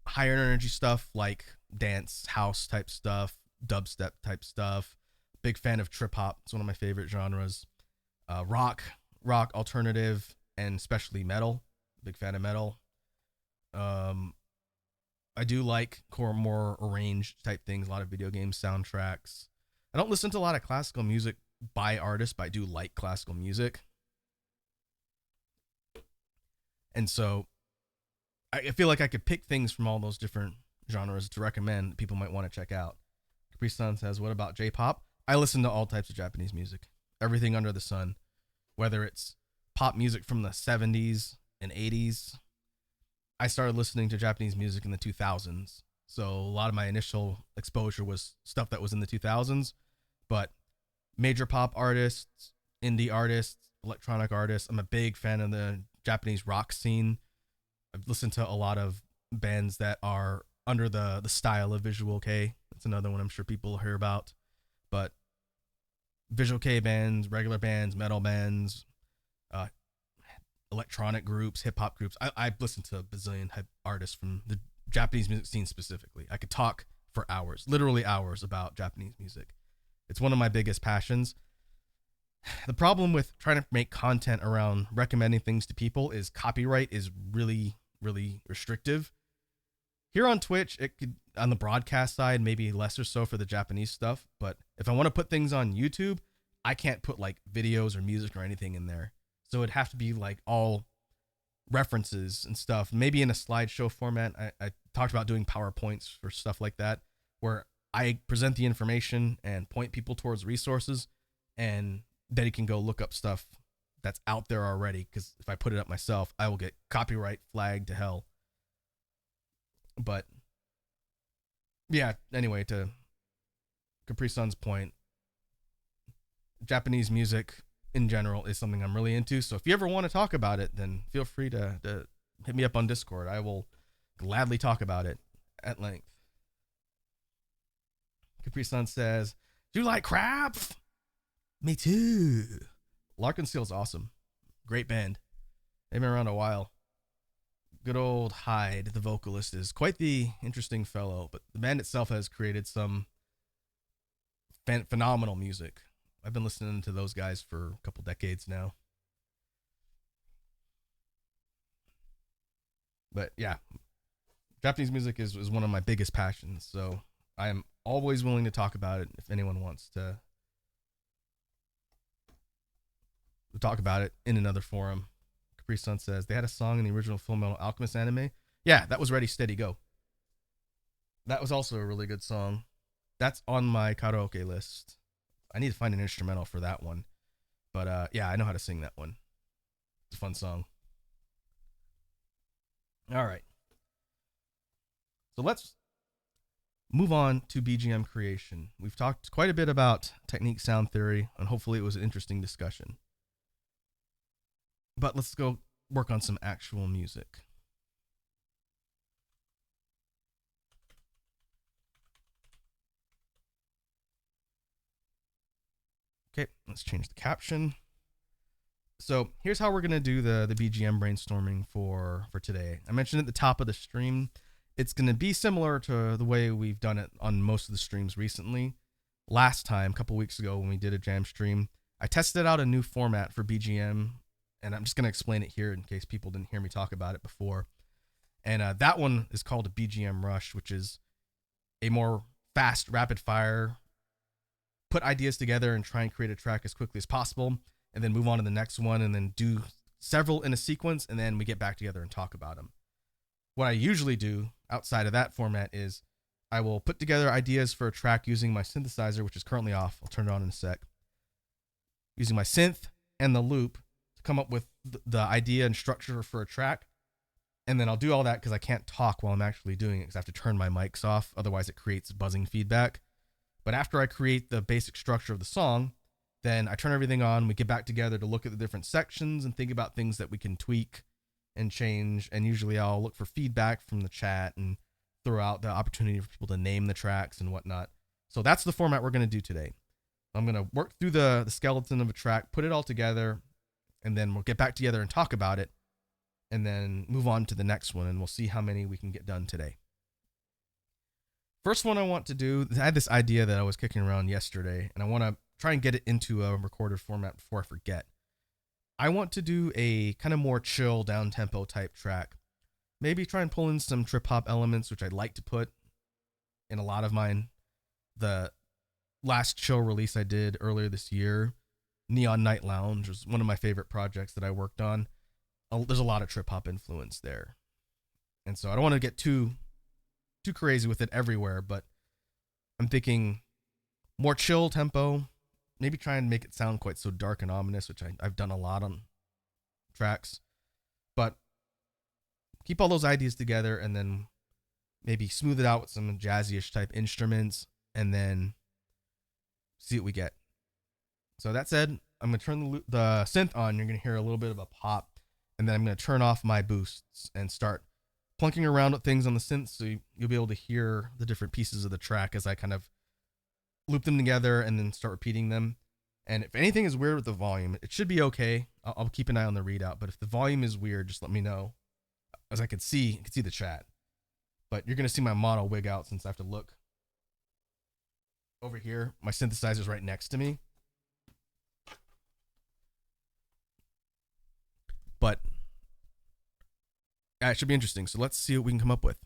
A: higher energy stuff like dance, house type stuff, dubstep type stuff. Big fan of trip hop. It's one of my favorite genres. Rock, alternative, and especially metal. Big fan of metal. I do like more arranged type things, a lot of video game soundtracks. I don't listen to a lot of classical music by artists, but I do like classical music. And so I feel like I could pick things from all those different genres to recommend that people might want to check out. Capri-san says, what about J-pop? I listen to all types of Japanese music. Everything under the sun. Whether it's pop music from the 70s and 80s. I started listening to Japanese music in the 2000s. So a lot of my initial exposure was stuff that was in the 2000s. But major pop artists, indie artists, electronic artists. I'm a big fan of the Japanese rock scene. I've listened to a lot of bands that are under the style of Visual K. That's another one I'm sure people hear about. But Visual K bands, regular bands, metal bands, electronic groups, hip-hop groups. I listen to a bazillion artists from the Japanese music scene specifically. I could talk for hours, literally hours, about Japanese music. It's one of my biggest passions. The problem with trying to make content around recommending things to people is copyright is really, really restrictive. Here on Twitch, it could, on the broadcast side, maybe less or so for the Japanese stuff. But if I want to put things on YouTube, I can't put like videos or music or anything in there. So it'd have to be like all references and stuff. Maybe in a slideshow format. I talked about doing PowerPoints for stuff like that, where I present the information and point people towards resources, and then you can go look up stuff that's out there already. Because if I put it up myself, I will get copyright flagged to hell. But yeah, anyway, to Capri-san's point, Japanese music in general is something I'm really into. So if you ever want to talk about it, then feel free to hit me up on Discord. I will gladly talk about it at length. Capri-san says, do you like crap? Me too. Larkin Seal's awesome. Great band. They've been around a while. Good old Hyde, the vocalist, is quite the interesting fellow, but the band itself has created some phenomenal music. I've been listening to those guys for a couple decades now. But yeah, Japanese music is one of my biggest passions, so I am always willing to talk about it if anyone wants to talk about it in another forum. Capri-san says, they had a song in the original Full Metal Alchemist anime. Yeah, that was Ready, Steady, Go. That was also a really good song. That's on my karaoke list. I need to find an instrumental for that one. But yeah, I know how to sing that one. It's a fun song. All right. So let's move on to BGM creation. We've talked quite a bit about technique sound theory, and hopefully it was an interesting discussion. But let's go work on some actual music. Okay, let's change the caption. So here's how we're gonna do the BGM brainstorming for today. I mentioned at the top of the stream, it's gonna be similar to the way we've done it on most of the streams recently. Last time, a couple weeks ago, when we did a jam stream, I tested out a new format for BGM, and I'm just gonna explain it here in case people didn't hear me talk about it before. And that one is called a BGM rush, which is a more fast, rapid fire, put ideas together and try and create a track as quickly as possible, and then move on to the next one, and then do several in a sequence, and then we get back together and talk about them. What I usually do outside of that format is I will put together ideas for a track using my synthesizer, which is currently off. I'll turn it on in a sec. Using my synth and the loop to come up with the idea and structure for a track. And then I'll do all that because I can't talk while I'm actually doing it because I have to turn my mics off. Otherwise, it creates buzzing feedback. But after I create the basic structure of the song, then I turn everything on. We get back together to look at the different sections and think about things that we can tweak and change. And usually I'll look for feedback from the chat and throw out the opportunity for people to name the tracks and whatnot. So that's the format we're going to do today. I'm going to work through the skeleton of a track, put it all together, and then we'll get back together and talk about it, and then move on to the next one, and we'll see how many we can get done today. First one I want to do, I had this idea that I was kicking around yesterday, and I want to try and get it into a recorded format before I forget. I want to do a kind of more chill, down-tempo type track. Maybe try and pull in some trip-hop elements, which I'd like to put in a lot of mine. The last chill release I did earlier this year, Neon Night Lounge, was one of my favorite projects that I worked on. There's a lot of trip-hop influence there. And so I don't want to get too crazy with it everywhere, but I'm thinking more chill tempo, maybe try and make it sound quite so dark and ominous, which I've done a lot on tracks, but keep all those ideas together and then maybe smooth it out with some jazzy-ish type instruments and then see what we get. So that said, I'm going to turn the synth on. You're going to hear a little bit of a pop, and then I'm going to turn off my boosts and start plunking around with things on the synth so you'll be able to hear the different pieces of the track as I kind of loop them together and then start repeating them. And if anything is weird with the volume, it should be okay. I'll keep an eye on the readout, but if the volume is weird, just let me know, as I can see the chat. But you're going to see my mono wig out since I have to look over here. My synthesizer's right next to me. But yeah, it should be interesting. So let's see what we can come up with.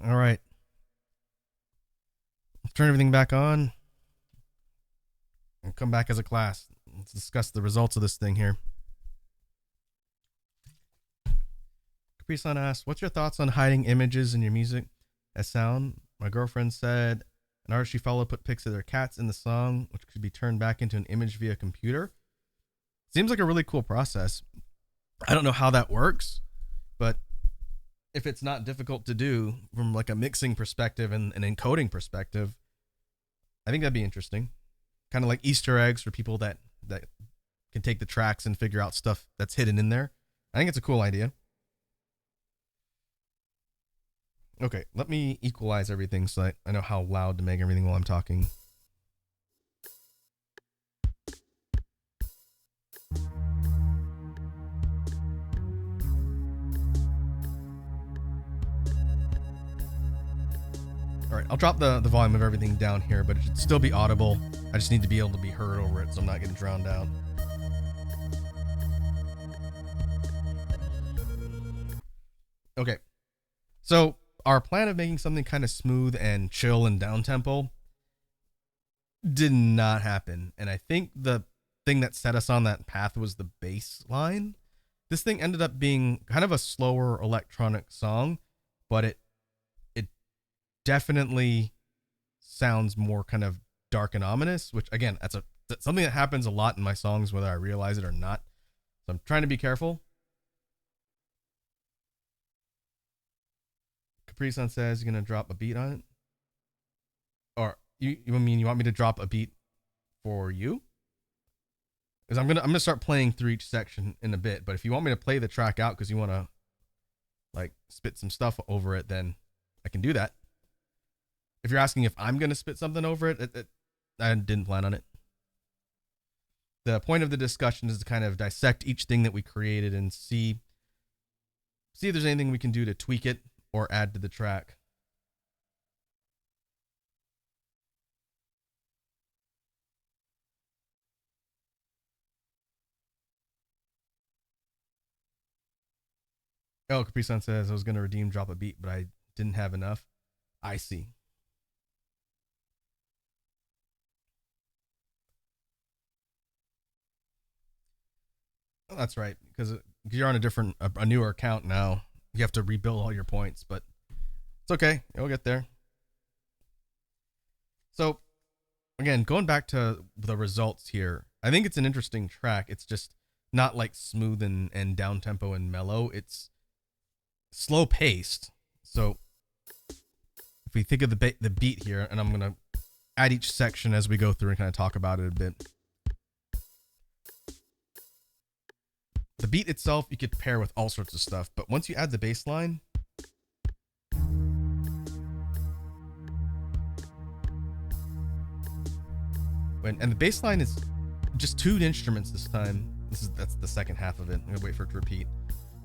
A: All right. Let's turn everything back on and come back as a class. Let's discuss the results of this thing here. Capri-san asked, what's your thoughts on hiding images in your music as sound? My girlfriend said an artist she followed put pics of their cats in the song, which could be turned back into an image via computer. Seems like a really cool process. I don't know how that works, but if it's not difficult to do from like a mixing perspective and an encoding perspective, I think that'd be interesting. Kind of like Easter eggs for people that can take the tracks and figure out stuff that's hidden in there. I think it's a cool idea. Okay, let me equalize everything so I know how loud to make everything while I'm talking. All right, I'll drop the volume of everything down here, but it should still be audible. I just need to be able to be heard over it so I'm not getting drowned out. Okay, so our plan of making something kind of smooth and chill and down-tempo did not happen. And I think the thing that set us on that path was the bass line. This thing ended up being kind of a slower electronic song, but it definitely sounds more kind of dark and ominous, which again, that's something that happens a lot in my songs, whether I realize it or not. So I'm trying to be careful. Capri-san says you're gonna drop a beat on it, or you mean you want me to drop a beat for you? Because I'm gonna start playing through each section in a bit. But if you want me to play the track out because you want to like spit some stuff over it, then I can do that. If you're asking if I'm gonna spit something over it, I didn't plan on it. The point of the discussion is to kind of dissect each thing that we created and see if there's anything we can do to tweak it or add to the track. Oh, Capri-san says I was going to redeem drop a beat, but I didn't have enough. I see. Oh, that's right, because you're on a newer account now. You have to rebuild all your points, but it's okay. We'll get there. So, again, going back to the results here, I think it's an interesting track. It's just not like smooth and down tempo and mellow. It's slow paced. So, if we think of the beat here, and I'm gonna add each section as we go through and kind of talk about it a bit. The beat itself you could pair with all sorts of stuff, but once you add the bass line, and the bass line is just two instruments this time. That's the second half of it. I'm gonna wait for it to repeat.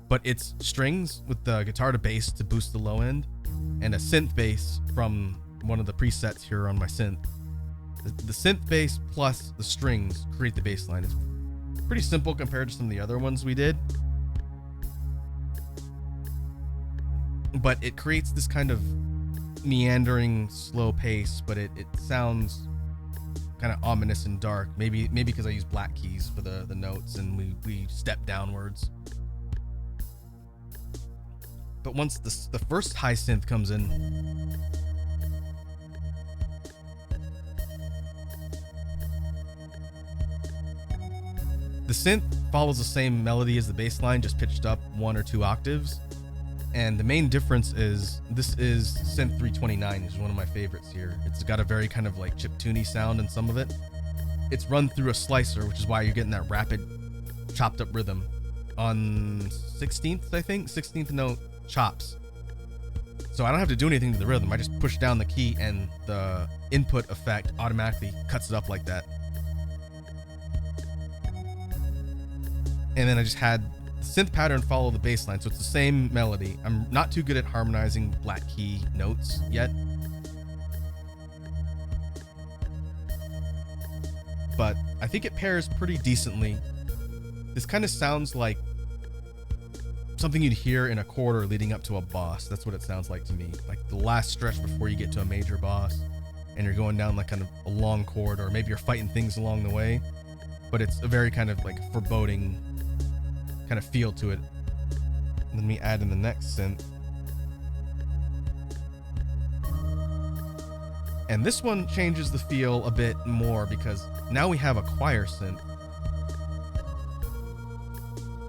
A: But it's strings with the guitar to bass to boost the low end, and a synth bass from one of the presets here on my synth. The synth bass plus the strings create the bass line. It's pretty simple compared to some of the other ones we did, but it creates this kind of meandering slow pace, but it sounds kind of ominous and dark. Maybe because I use black keys for the notes and we step downwards. But once the first high synth comes in, the synth follows the same melody as the bass line, just pitched up 1 or 2 octaves. And the main difference is this is synth 329, which is one of my favorites here. It's got a very kind of like chiptune sound in some of it. It's run through a slicer, which is why you're getting that rapid chopped up rhythm. On 16th, I think, 16th note chops. So I don't have to do anything to the rhythm. I just push down the key and the input effect automatically cuts it up like that. And then I just had the synth pattern follow the bass line, so it's the same melody. I'm not too good at harmonizing black key notes yet, but I think it pairs pretty decently. This kind of sounds like something you'd hear in a quarter leading up to a boss. That's what it sounds like to me, like the last stretch before you get to a major boss and you're going down like kind of a long chord, or maybe you're fighting things along the way, but it's a very kind of like foreboding kind of feel to it. And then we add in the next synth, and this one changes the feel a bit more because now we have a choir synth.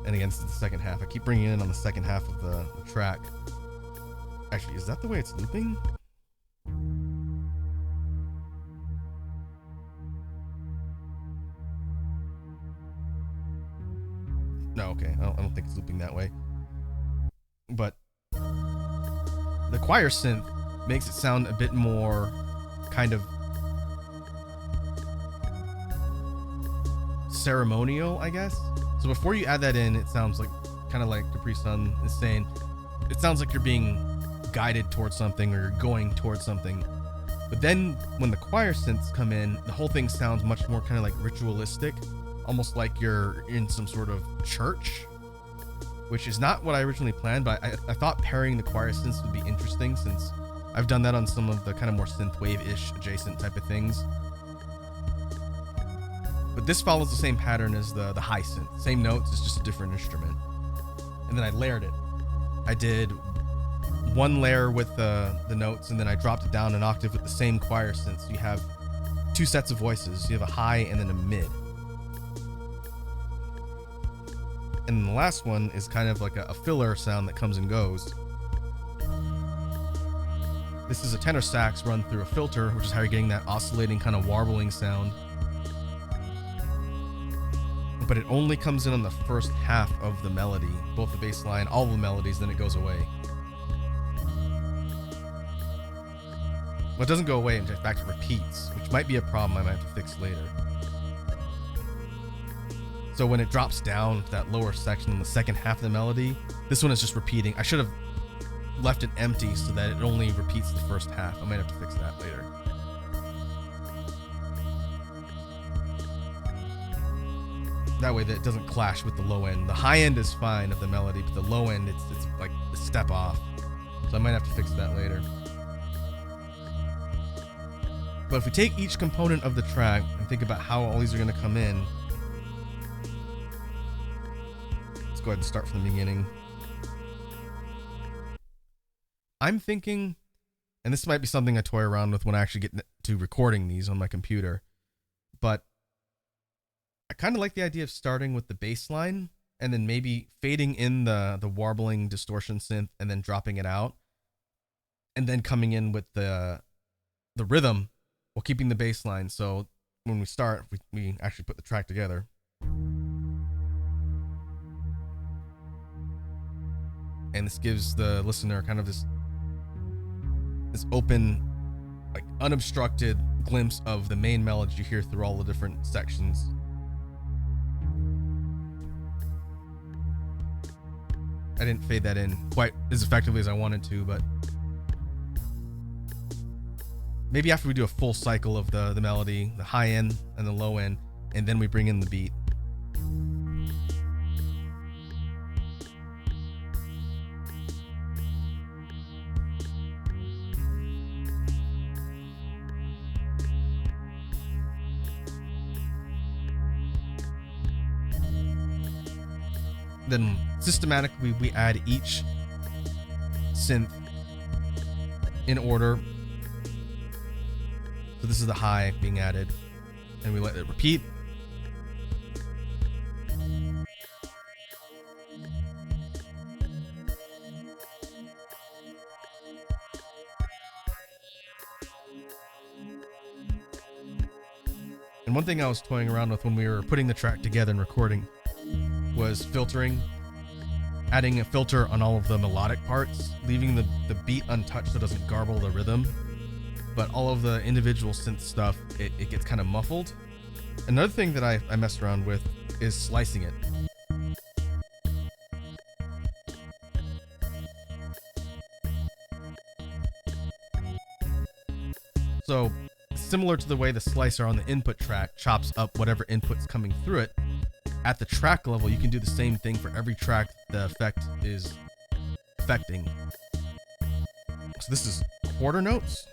A: And again, this is the second half. I keep bringing it in on the second half of the track. Actually, is that the way it's looping? No, okay. I don't think it's looping that way. But the choir synth makes it sound a bit more kind of ceremonial, I guess. So before you add that in, it sounds like kind of like Capri-san is saying, it sounds like you're being guided towards something or you're going towards something. But then when the choir synths come in, the whole thing sounds much more kind of like ritualistic, almost like you're in some sort of church, which is not what I originally planned, but I thought pairing the choir synths would be interesting, since I've done that on some of the kind of more synthwave-ish adjacent type of things. But this follows the same pattern as the high synth. Same notes, it's just a different instrument. And then I layered it. I did one layer with the notes, and then I dropped it down an octave with the same choir synth. So you have two sets of voices. You have a high and then a mid. And the last one is kind of like a filler sound that comes and goes. This is a tenor sax run through a filter, which is how you're getting that oscillating kind of warbling sound. But it only comes in on the first half of the melody, both the bass line, all the melodies, then it goes away. Well, it doesn't go away, in fact it repeats, which might be a problem I might have to fix later. So when it drops down to that lower section in the second half of the melody, this one is just repeating. I should have left it empty so that it only repeats the first half. I might have to fix that later. That way that it doesn't clash with the low end. The high end is fine of the melody, but the low end, it's like a step off. So I might have to fix that later. But if we take each component of the track and think about how all these are going to come in, let's go ahead and start from the beginning. I'm thinking, and this might be something I toy around with when I actually get to recording these on my computer, but I kind of like the idea of starting with the bass line and then maybe fading in the warbling distortion synth and then dropping it out, and then coming in with the rhythm while keeping the bass line. So when we start, we actually put the track together. And this gives the listener kind of this open, like unobstructed glimpse of the main melody you hear through all the different sections. I didn't fade that in quite as effectively as I wanted to, but maybe after we do a full cycle of the melody, the high end and the low end, and then we bring in the beat. Then systematically we add each synth in order. So this is the high being added, and we let it repeat. And one thing I was toying around with when we were putting the track together and recording was filtering, adding a filter on all of the melodic parts, leaving the beat untouched so it doesn't garble the rhythm. But all of the individual synth stuff, it gets kind of muffled. Another thing that I messed around with is slicing it. So similar to the way the slicer on the input track chops up whatever input's coming through it, at the track level, you can do the same thing for every track the effect is affecting. So this is quarter notes,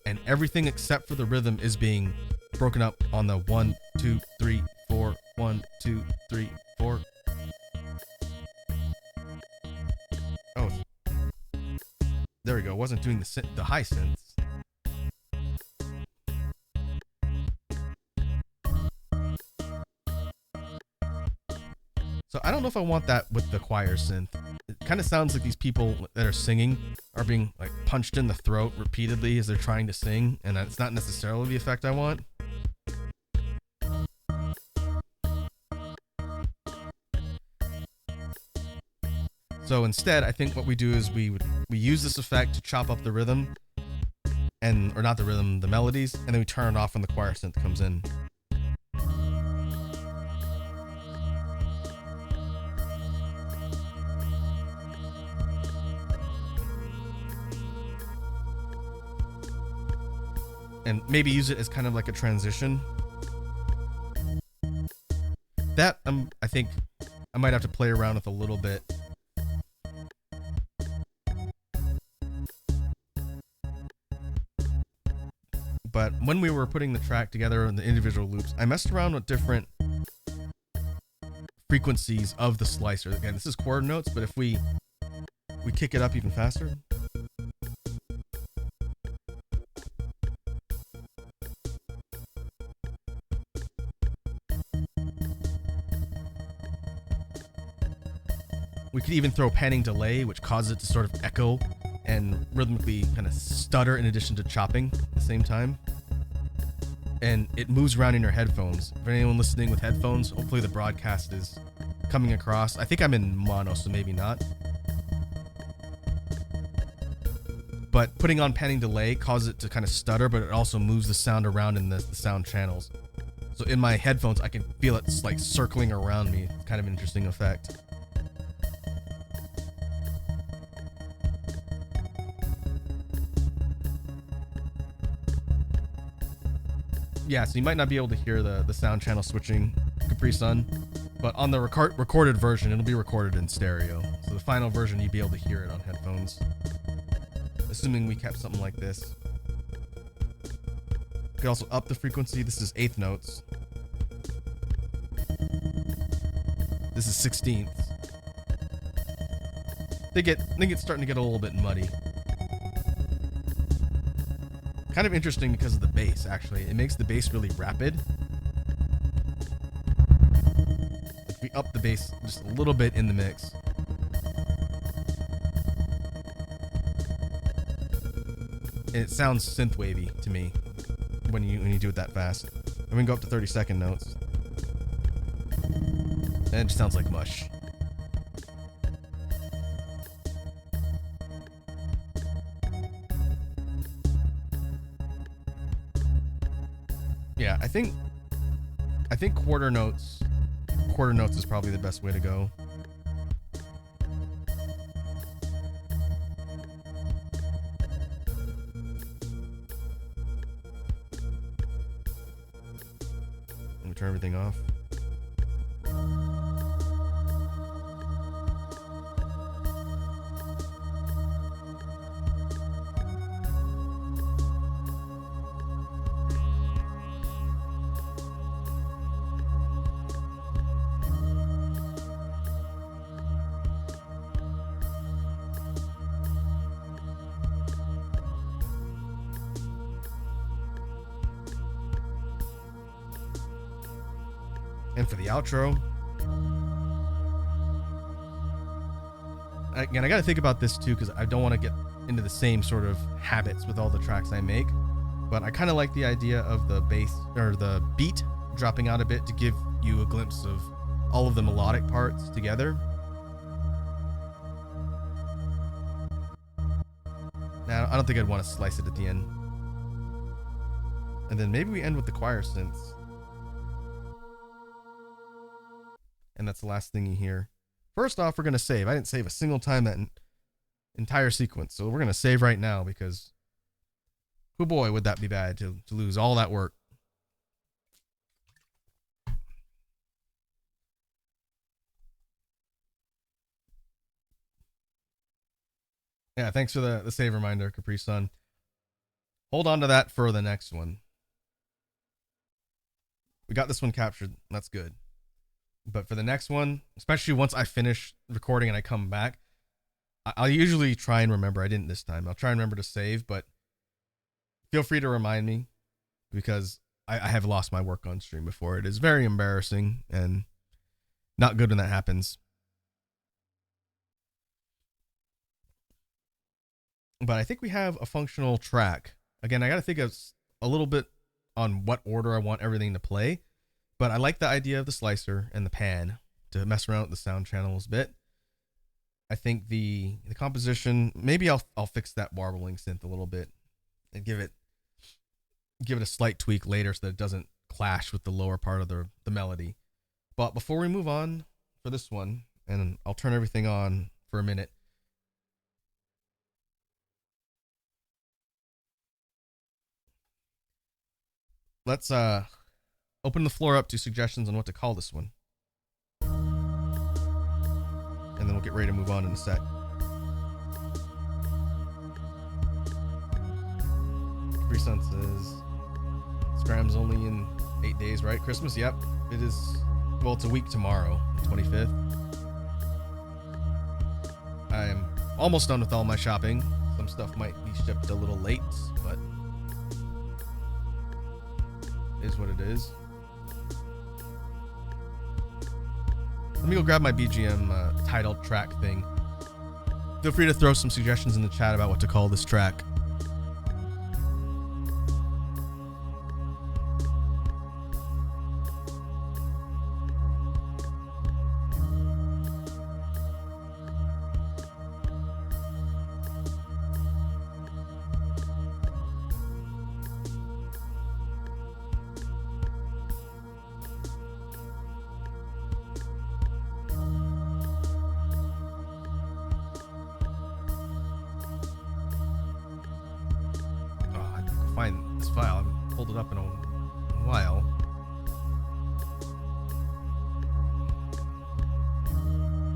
A: and everything except for the rhythm is being broken up on the 1, 2, 3, 4, 1, 2, 3, 4. Oh, there we go. Wasn't doing the high synths. So I don't know if I want that with the choir synth. It kind of sounds like these people that are singing are being like punched in the throat repeatedly as they're trying to sing, and it's not necessarily the effect I want. So instead, I think what we do is we use this effect to chop up the rhythm, or not the rhythm, the melodies, and then we turn it off when the choir synth comes in. and maybe use it as kind of like a transition. That I think I might have to play around with a little bit. But when we were putting the track together in the individual loops, I messed around with different frequencies of the slicer. Again, this is quarter notes, but if we kick it up even faster. We could even throw panning delay, which causes it to sort of echo and rhythmically kind of stutter in addition to chopping at the same time. And it moves around in your headphones. For anyone listening with headphones, hopefully the broadcast is coming across. I think I'm in mono, so maybe not. But putting on panning delay causes it to kind of stutter, but it also moves the sound around in the sound channels. So in my headphones, I can feel it like circling around me. It's kind of an interesting effect. Yeah, so you might not be able to hear the sound channel switching, Capri Sun, but on the recorded version, it'll be recorded in stereo. So the final version, you'd be able to hear it on headphones. Assuming we kept something like this. You could also up the frequency. This is 8th notes. This is 16th. They get starting to get a little bit muddy. Kind of interesting because of the bass, actually. It makes the bass really rapid. If we up the bass just a little bit in the mix. And it sounds synth-wavy to me when you do it that fast. And we can go up to 30-second notes. And it just sounds like mush. Yeah, I think quarter notes is probably the best way to go. Let me turn everything off. And for the outro, again, I got to think about this too, because I don't want to get into the same sort of habits with all the tracks I make. But I kind of like the idea of the bass or the beat dropping out a bit to give you a glimpse of all of the melodic parts together. Now, I don't think I'd want to slice it at the end. And then maybe we end with the choir synths. And that's the last thing you hear. First off, we're going to save. I didn't save a single time that entire sequence. So we're going to save right now because, oh boy, would that be bad to lose all that work. Yeah, thanks for the save reminder, Capri Sun. Hold on to that for the next one. We got this one captured. That's good. But for the next one, especially once I finish recording and I come back, I'll usually try and remember. I didn't this time. I'll try and remember to save, but feel free to remind me because I have lost my work on stream before. It is very embarrassing and not good when that happens. But I think we have a functional track. Again, I got to think of a little bit on what order I want everything to play. But I like the idea of the slicer and the pan to mess around with the sound channels a bit. I think the composition, maybe I'll fix that warbling synth a little bit and give it a slight tweak later so that it doesn't clash with the lower part of the melody. But before we move on for this one, and I'll turn everything on for a minute. let's open the floor up to suggestions on what to call this one. And then we'll get ready to move on in a sec. Capri Sun says Scram's only in 8 days, right? Christmas? Yep. It is. Well, it's a week tomorrow, the 25th. I'm almost done with all my shopping. Some stuff might be shipped a little late, but it is what it is. Let me go grab my BGM titled track thing. Feel free to throw some suggestions in the chat about what to call this track. Find this file. I haven't pulled it up in a while.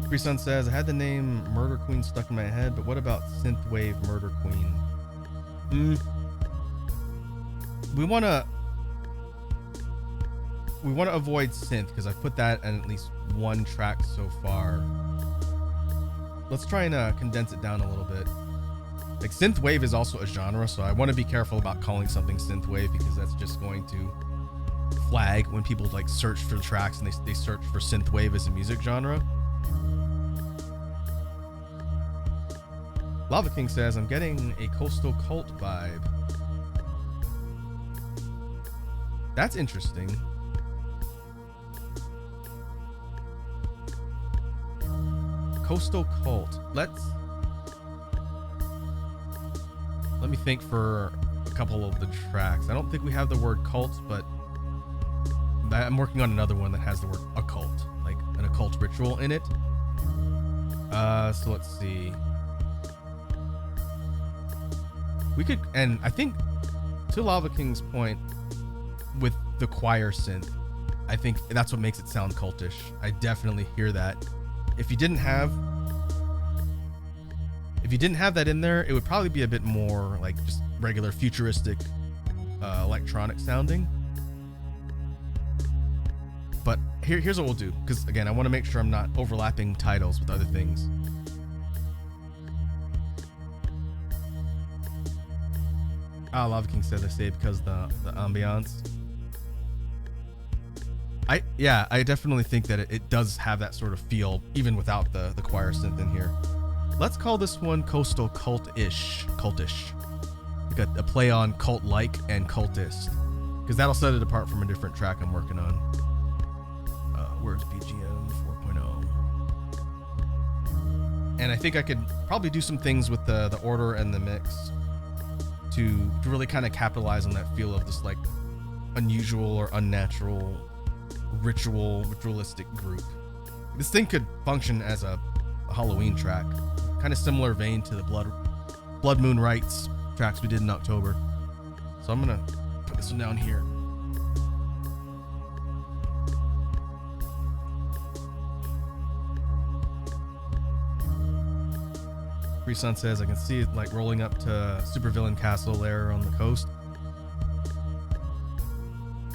A: Free Sun says, I had the name Murder Queen stuck in my head, but what about Synthwave Murder Queen? We want to avoid synth because I've put that in at least one track so far. Let's try and condense it down a little bit. Like synthwave is also a genre, so I want to be careful about calling something synthwave because that's just going to flag when people like search for tracks and they search for synthwave as a music genre. Lava King says, I'm getting a coastal cult vibe. That's interesting. Coastal cult. Let me think for a couple of the tracks. I don't think we have the word cult, but I'm working on another one that has the word occult, like an occult ritual in it. So let's see. We could, and I think to Lava King's point with the choir synth, I think that's what makes it sound cultish. I definitely hear that. If you didn't have that in there, it would probably be a bit more like just regular futuristic electronic sounding. But here's what we'll do, because again, I want to make sure I'm not overlapping titles with other things. Lava King said I say because the ambiance. I definitely think that it does have that sort of feel even without the choir synth in here. Let's call this one Coastal Cultish. We got a play on cult-like and cultist, because that'll set it apart from a different track I'm working on. Where's BGM 4.0? And I think I could probably do some things with the order and the mix to really kind of capitalize on that feel of this like unusual or unnatural ritualistic group. This thing could function as a Halloween track, kind of similar vein to the Blood Moon Rites tracks we did in October. So I'm gonna put this one down here. Free Sun says I can see it like rolling up to Supervillain Castle there on the coast.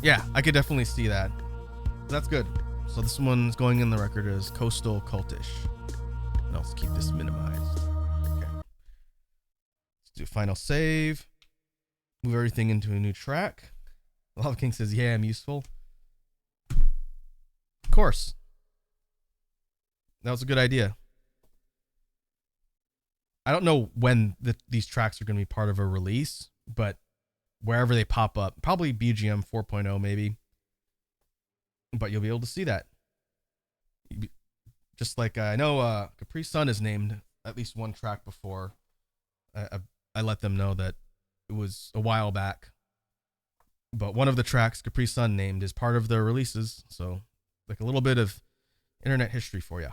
A: Yeah, I could definitely see that. That's good. So this one's going in the record as Coastal Cultish. And I'll just keep this minimized. Okay. Let's do a final save. Move everything into a new track. Lava King says, yeah, I'm useful. Of course. That was a good idea. I don't know when these tracks are going to be part of a release, but wherever they pop up, probably BGM 4.0 maybe, but you'll be able to see that. Just like I know Capri Sun has named at least one track before. I let them know that it was a while back, but one of the tracks Capri Sun named is part of the releases, so like a little bit of internet history for you.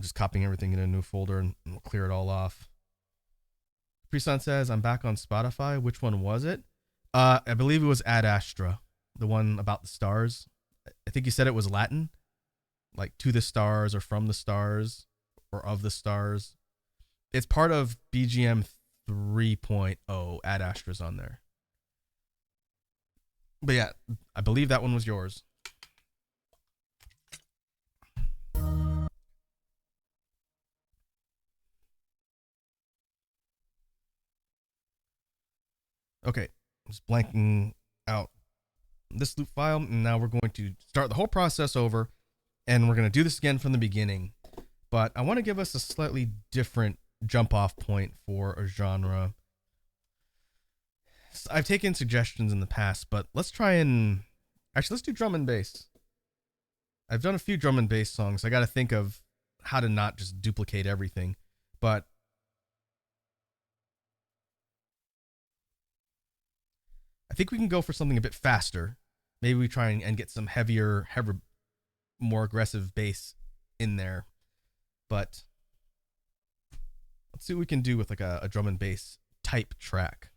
A: just copying everything in a new folder and we'll clear it all off. Presun says, I'm back on Spotify. Which one was it? I believe it was Ad Astra, the one about the stars. I think you said it was Latin, like to the stars or from the stars or of the stars. It's part of BGM 3.0. Ad Astra's on there. But yeah, I believe that one was yours. Okay, just blanking out this loop file, and now we're going to start the whole process over, and we're going to do this again from the beginning. But I want to give us a slightly different jump off point for a genre. I've taken suggestions in the past, but let's try and actually let's do drum and bass. I've done a few drum and bass songs. I got to think of how to not just duplicate everything, but I think we can go for something a bit faster. Maybe we try and get some heavier, more aggressive bass in there. But let's see what we can do with like a drum and bass type track.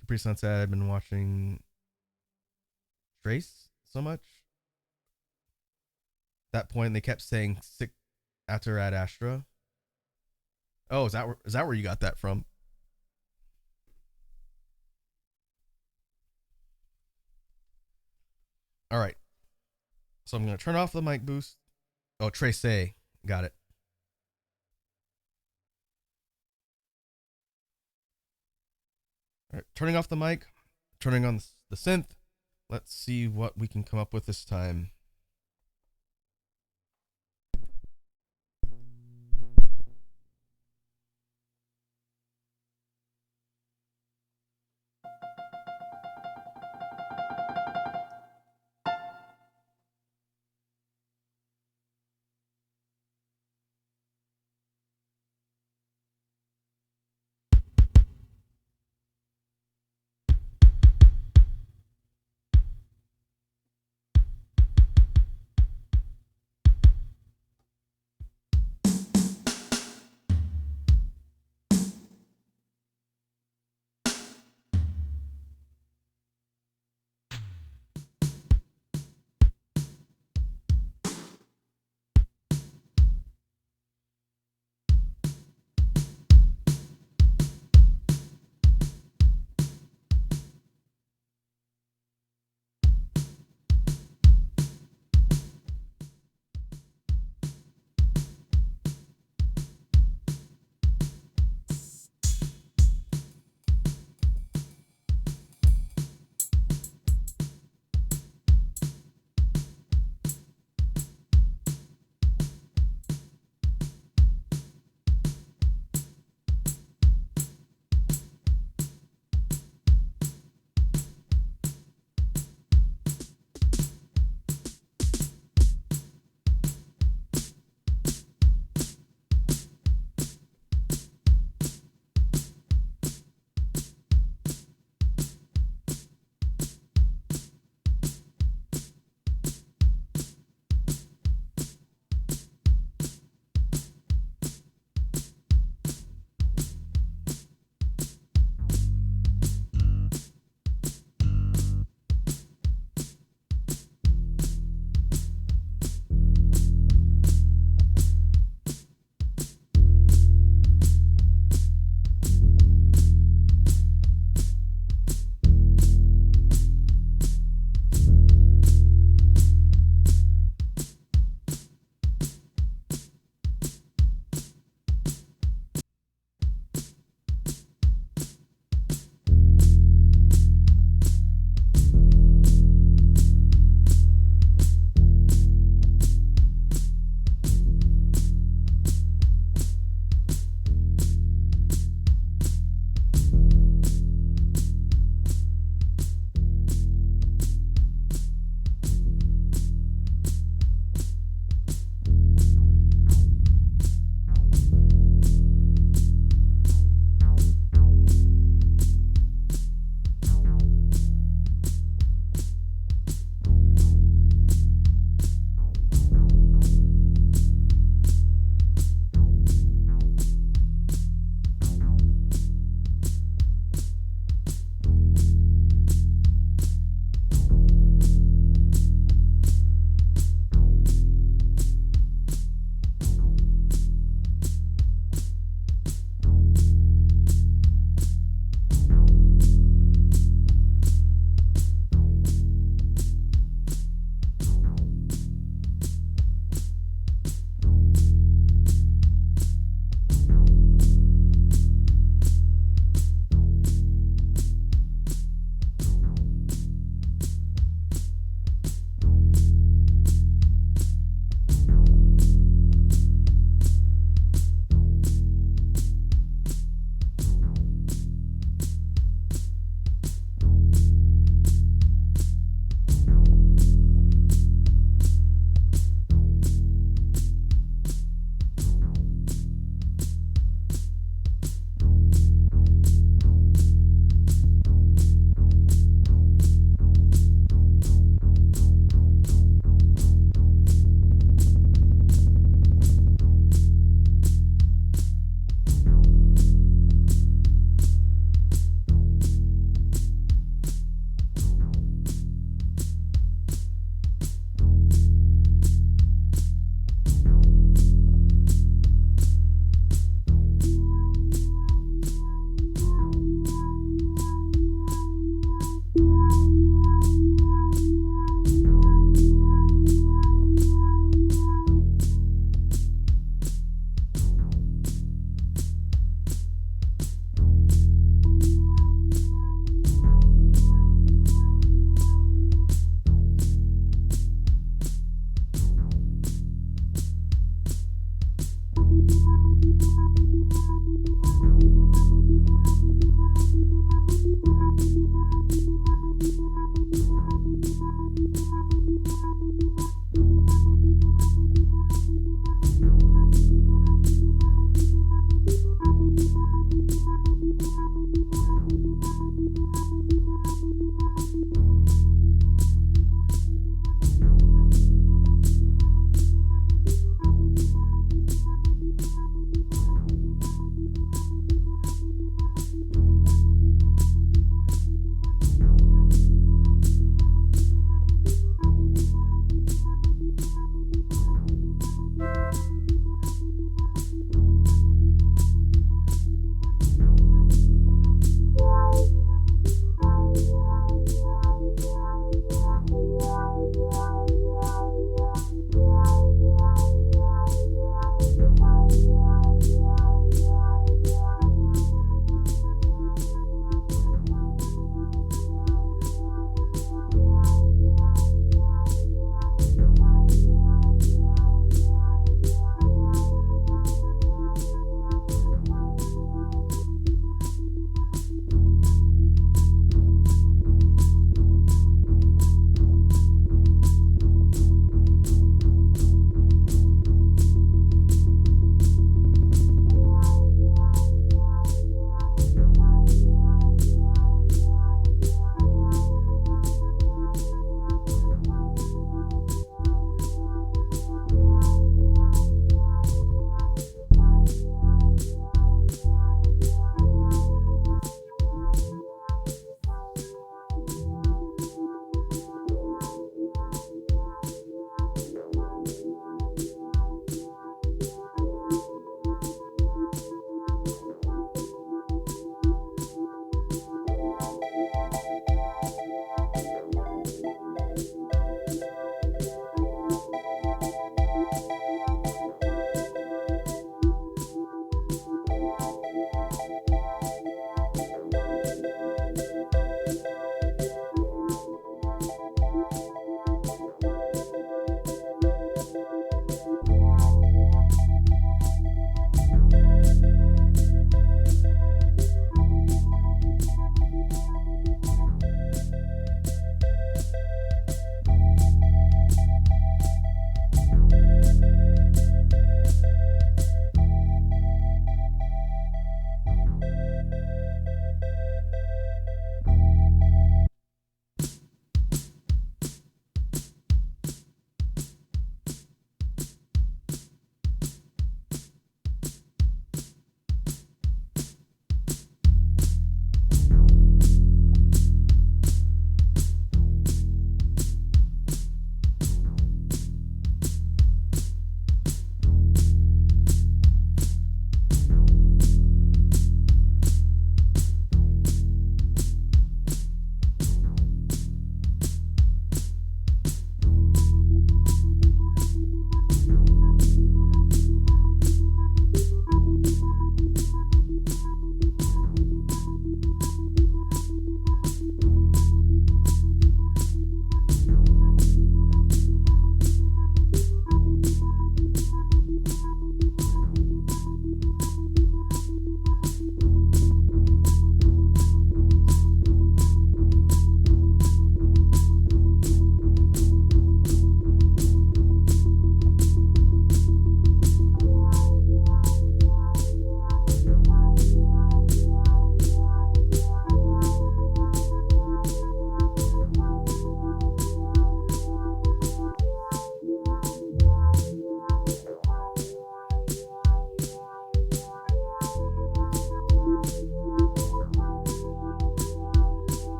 A: Capri Sun said, I've been watching Trace so much. At that point, they kept saying sick after Ad Astra. Oh, is that where you got that from? All right. So I'm going to turn off the mic boost. Oh, Trace. Got it. All right. Turning off the mic. Turning on the synth. Let's see what we can come up with this time.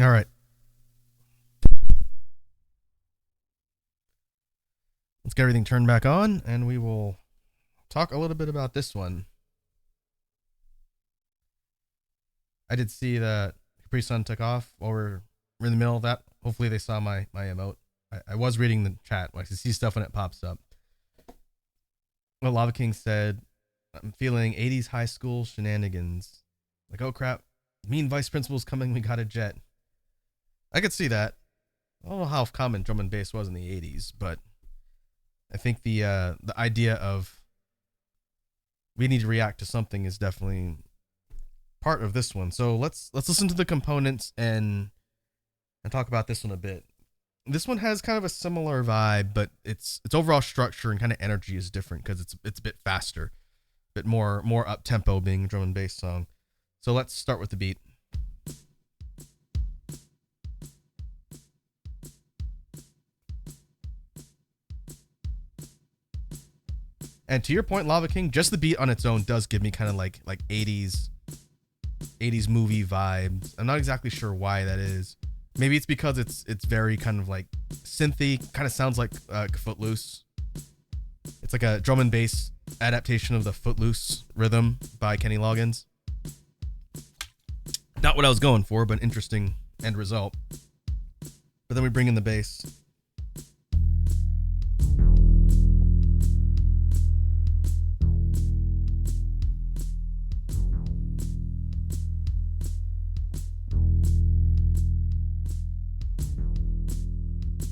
A: All right. Let's get everything turned back on, and we will talk a little bit about this one. I did see that Capri Sun took off while we're in the middle of that. Hopefully they saw my emote. I was reading the chat. I see stuff when it pops up. Well, Lava King said, I'm feeling 80s high school shenanigans. Like, oh crap, mean vice principal's coming, we got a jet. I could see that. I don't know how common drum and bass was in the 80s, but I think the idea of we need to react to something is definitely part of this one. So let's listen to the components and talk about this one a bit. This one has kind of a similar vibe, but its overall structure and kind of energy is different because it's a bit faster, a bit more up tempo, being a drum and bass song. So let's start with the beat. And to your point, Lava King, just the beat on its own does give me kind of like 80s movie vibes. I'm not exactly sure why that is. Maybe it's because it's very kind of like synthy, kind of sounds like Footloose. It's like a drum and bass adaptation of the Footloose rhythm by Kenny Loggins. Not what I was going for, but interesting end result. But then we bring in the bass.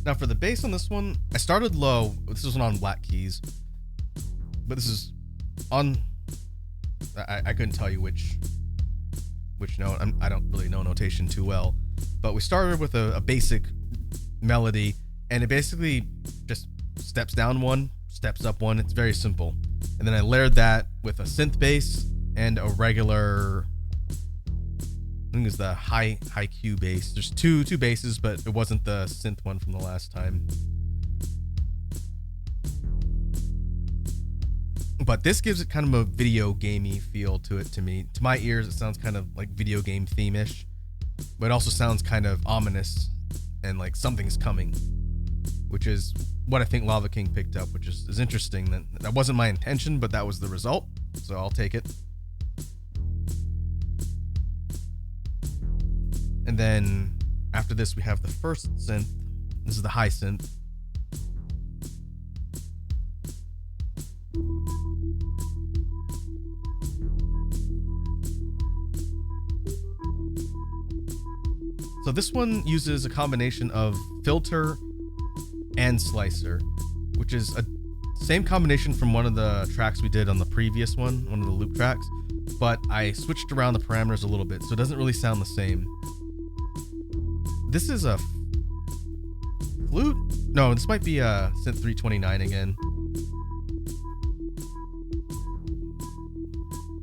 A: Now for the bass on this one, I started low. This was on black keys, but this is on. I couldn't tell you which note. I don't really know notation too well, but we started with a basic melody, and it basically just steps down one, steps up one. It's very simple, and then I layered that with a synth bass and a regular. I think it was the high Q bass. There's two basses, but it wasn't the synth one from the last time. But this gives it kind of a video gamey feel to it to me. To my ears, it sounds kind of like video game theme-ish, but it also sounds kind of ominous and like something's coming, which is what I think Lava King picked up, which is interesting. That wasn't my intention, but that was the result, so I'll take it. And then after this, we have the first synth. This is the high synth. So this one uses a combination of filter and slicer, which is a same combination from one of the tracks we did on the previous one of the loop tracks, but I switched around the parameters a little bit, so it doesn't really sound the same. This is a flute? No, this might be a synth 329 again.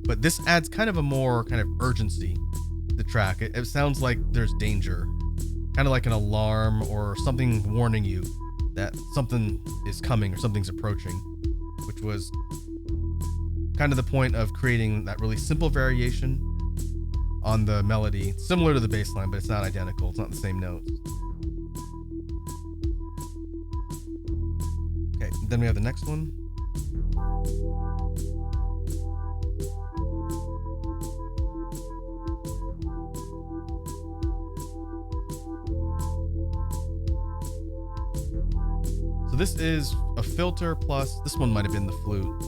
A: But this adds kind of a more kind of urgency to the track. It sounds like there's danger. Kind of like an alarm or something warning you that something is coming or something's approaching, which was kind of the point of creating that really simple variation on the melody, similar to the bass line, but it's not identical. It's not the same notes. Okay, then we have the next one. So this is a filter plus, this one might have been the flute,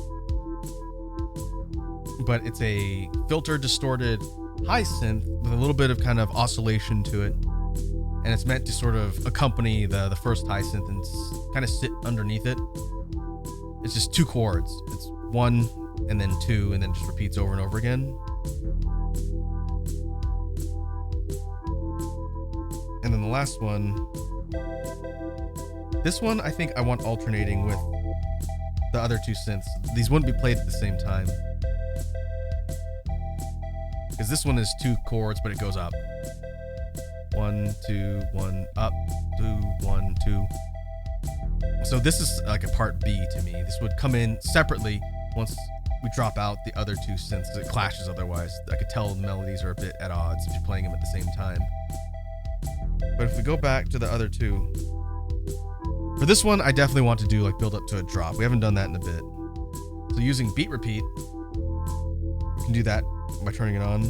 A: but it's a filter distorted high synth with a little bit of kind of oscillation to it, and it's meant to sort of accompany the first high synth and kind of sit underneath it. It's just two chords. It's one and then two, and then just repeats over and over again. And then the last one, this one I think I want alternating with the other two synths. These wouldn't be played at the same time, because this one is two chords, but it goes up. 1, 2, 1, up, 2, 1, 2. So this is like a part B to me. This would come in separately once we drop out the other two synths. It clashes otherwise. I could tell the melodies are a bit at odds if you're playing them at the same time. But if we go back to the other two, for this one, I definitely want to do like build up to a drop. We haven't done that in a bit. So using beat repeat, we can do that by turning it on.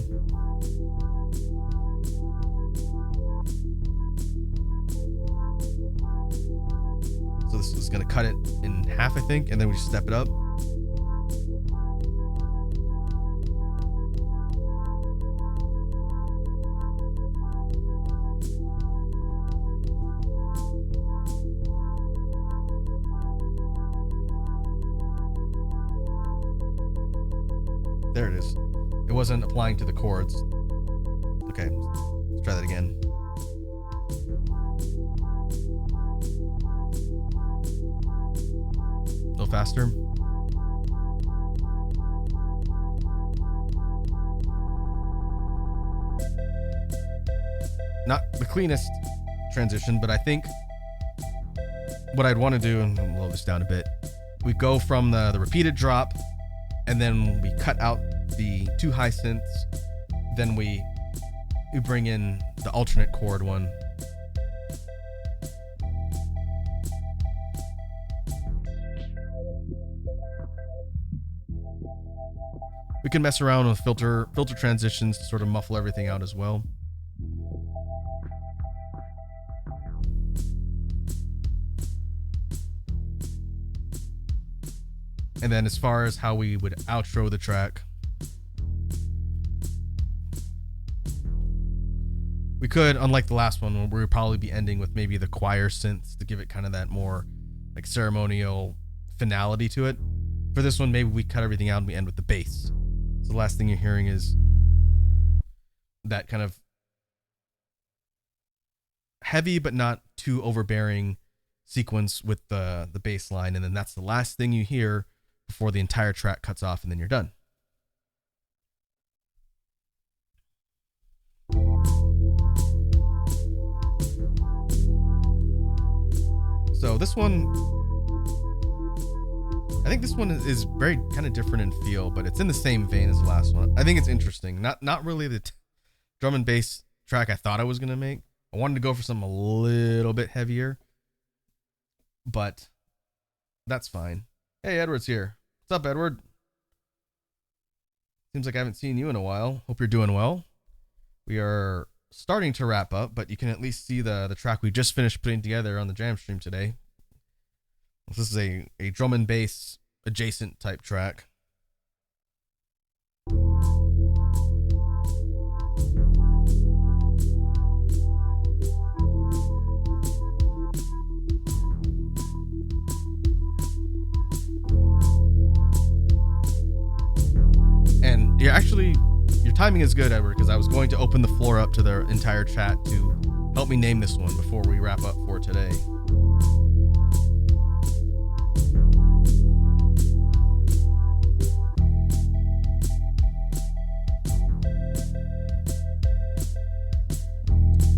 A: So this is going to cut it in half, I think, and then we just step it up. There it is. It wasn't applying to the chords. Okay, let's try that again. A little faster. Not the cleanest transition, but I think what I'd want to do, and I'll lower this down a bit, we go from the repeated drop, and then we cut out the two high synths, then we bring in the alternate chord one. We can mess around with filter transitions to sort of muffle everything out as well. And then as far as how we would outro the track, we could, unlike the last one, we would probably be ending with maybe the choir synths to give it kind of that more like ceremonial finality to it. For this one, maybe we cut everything out and we end with the bass. So the last thing you're hearing is that kind of heavy but not too overbearing sequence with the bass line, and then that's the last thing you hear before the entire track cuts off, and then you're done. So this one, I think this one is very kind of different in feel, but it's in the same vein as the last one. I think it's interesting. Not really the drum and bass track I thought I was going to make. I wanted to go for something a little bit heavier, but that's fine. Hey, Edward's here. What's up, Edward? Seems like I haven't seen you in a while. Hope you're doing well. We are starting to wrap up, but you can at least see the track we just finished putting together on the jam stream today. This is a drum and bass adjacent type track. And your timing is good, Edward, because I was going to open the floor up to the entire chat to help me name this one before we wrap up for today.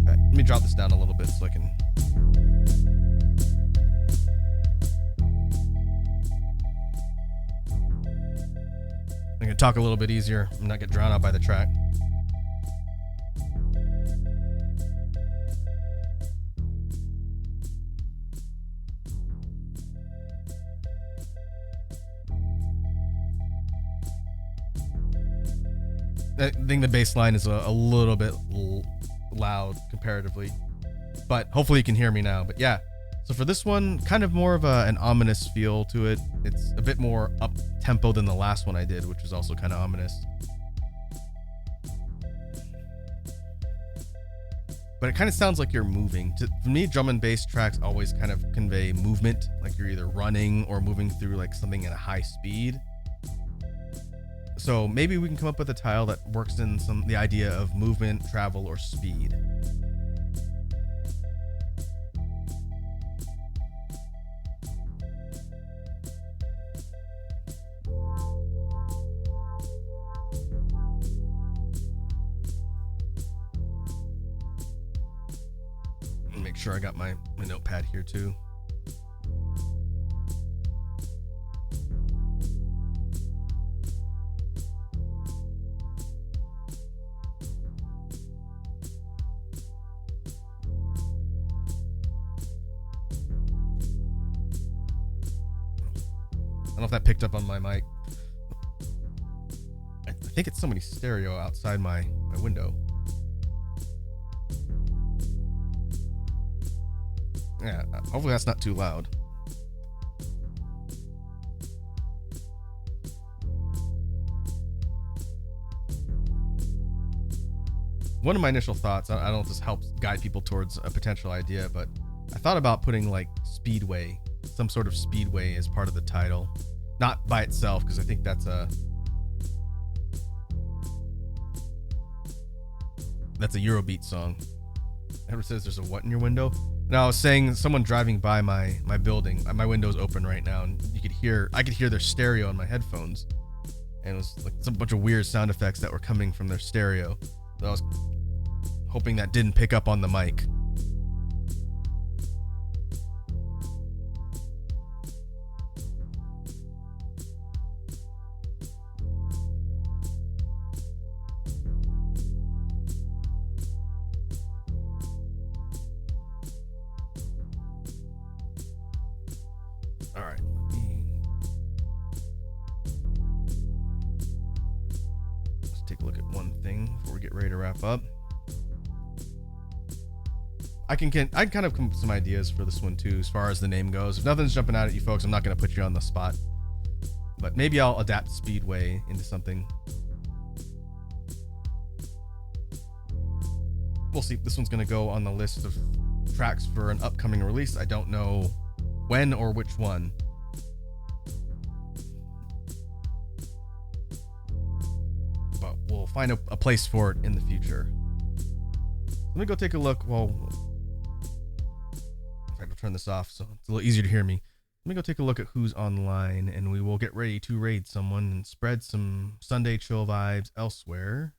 A: Okay, let me drop this down a little bit so I can... I can talk a little bit easier and not get drowned out by the track. I think the bass line is a little bit loud comparatively, but hopefully you can hear me now. But yeah, so for this one, kind of more of an ominous feel to it. It's a bit more up tempo than the last one I did, which was also kind of ominous. But it kind of sounds like you're moving. For me, drum and bass tracks always kind of convey movement, like you're either running or moving through like something at a high speed. So maybe we can come up with a tile that works in the idea of movement, travel, or speed. Make sure I got my notepad here too. don't know if that picked up on my mic. I think it's somebody's stereo outside my window. Yeah, hopefully that's not too loud. One of my initial thoughts, I don't know if this helps guide people towards a potential idea, but I thought about putting like Speedway, some sort of Speedway as part of the title. Not by itself, because I think that's a Eurobeat song. Edward says there's a what in your window? Now I was saying someone driving by my building, my window's open right now, and I could hear their stereo on my headphones. And it was like some bunch of weird sound effects that were coming from their stereo. So I was hoping that didn't pick up on the mic. All right. Let's take a look at one thing before we get ready to wrap up. I'd kind of come up with some ideas for this one too, as far as the name goes. If nothing's jumping out at you folks, I'm not going to put you on the spot. But maybe I'll adapt Speedway into something. We'll see. This one's going to go on the list of tracks for an upcoming release. I don't know when or which one. But we'll find a place for it in the future. Let me go take a look. Well, I have to turn this off so it's a little easier to hear me. Let me go take a look at who's online, and we will get ready to raid someone and spread some Sunday chill vibes elsewhere.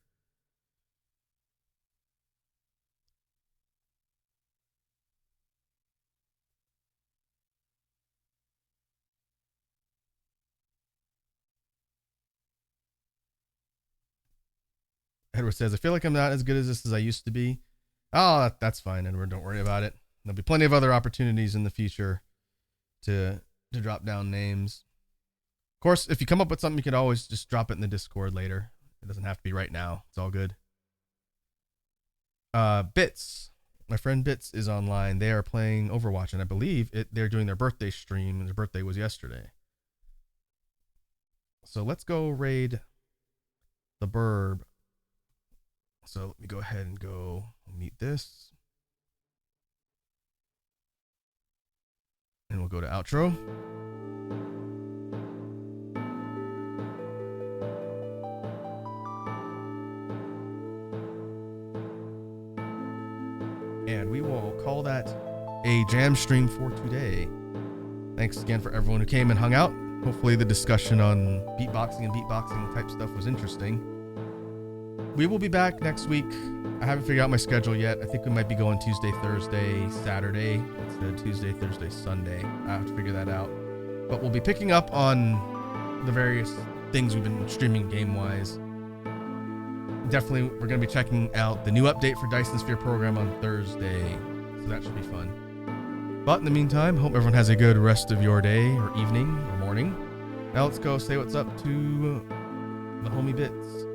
A: Edward says, I feel like I'm not as good as this as I used to be. Oh, that's fine, Edward. Don't worry about it. There'll be plenty of other opportunities in the future to drop down names. Of course, if you come up with something, you could always just drop it in the Discord later. It doesn't have to be right now. It's all good. Bits. My friend Bits is online. They are playing Overwatch, and I believe they're doing their birthday stream, and their birthday was yesterday. So let's go raid the Burb. So let me go ahead and go mute this. And we'll go to outro. And we will call that a jam stream for today. Thanks again for everyone who came and hung out. Hopefully the discussion on beatboxing and beatboxing type stuff was interesting. We will be back next week. I haven't figured out my schedule yet. I think we might be going Tuesday, Thursday, Saturday instead of Tuesday, Thursday, Sunday. I have to figure that out. But we'll be picking up on the various things we've been streaming game-wise. Definitely, we're going to be checking out the new update for Dyson Sphere program on Thursday. So that should be fun. But in the meantime, hope everyone has a good rest of your day or evening or morning. Now let's go say what's up to the homie Bits.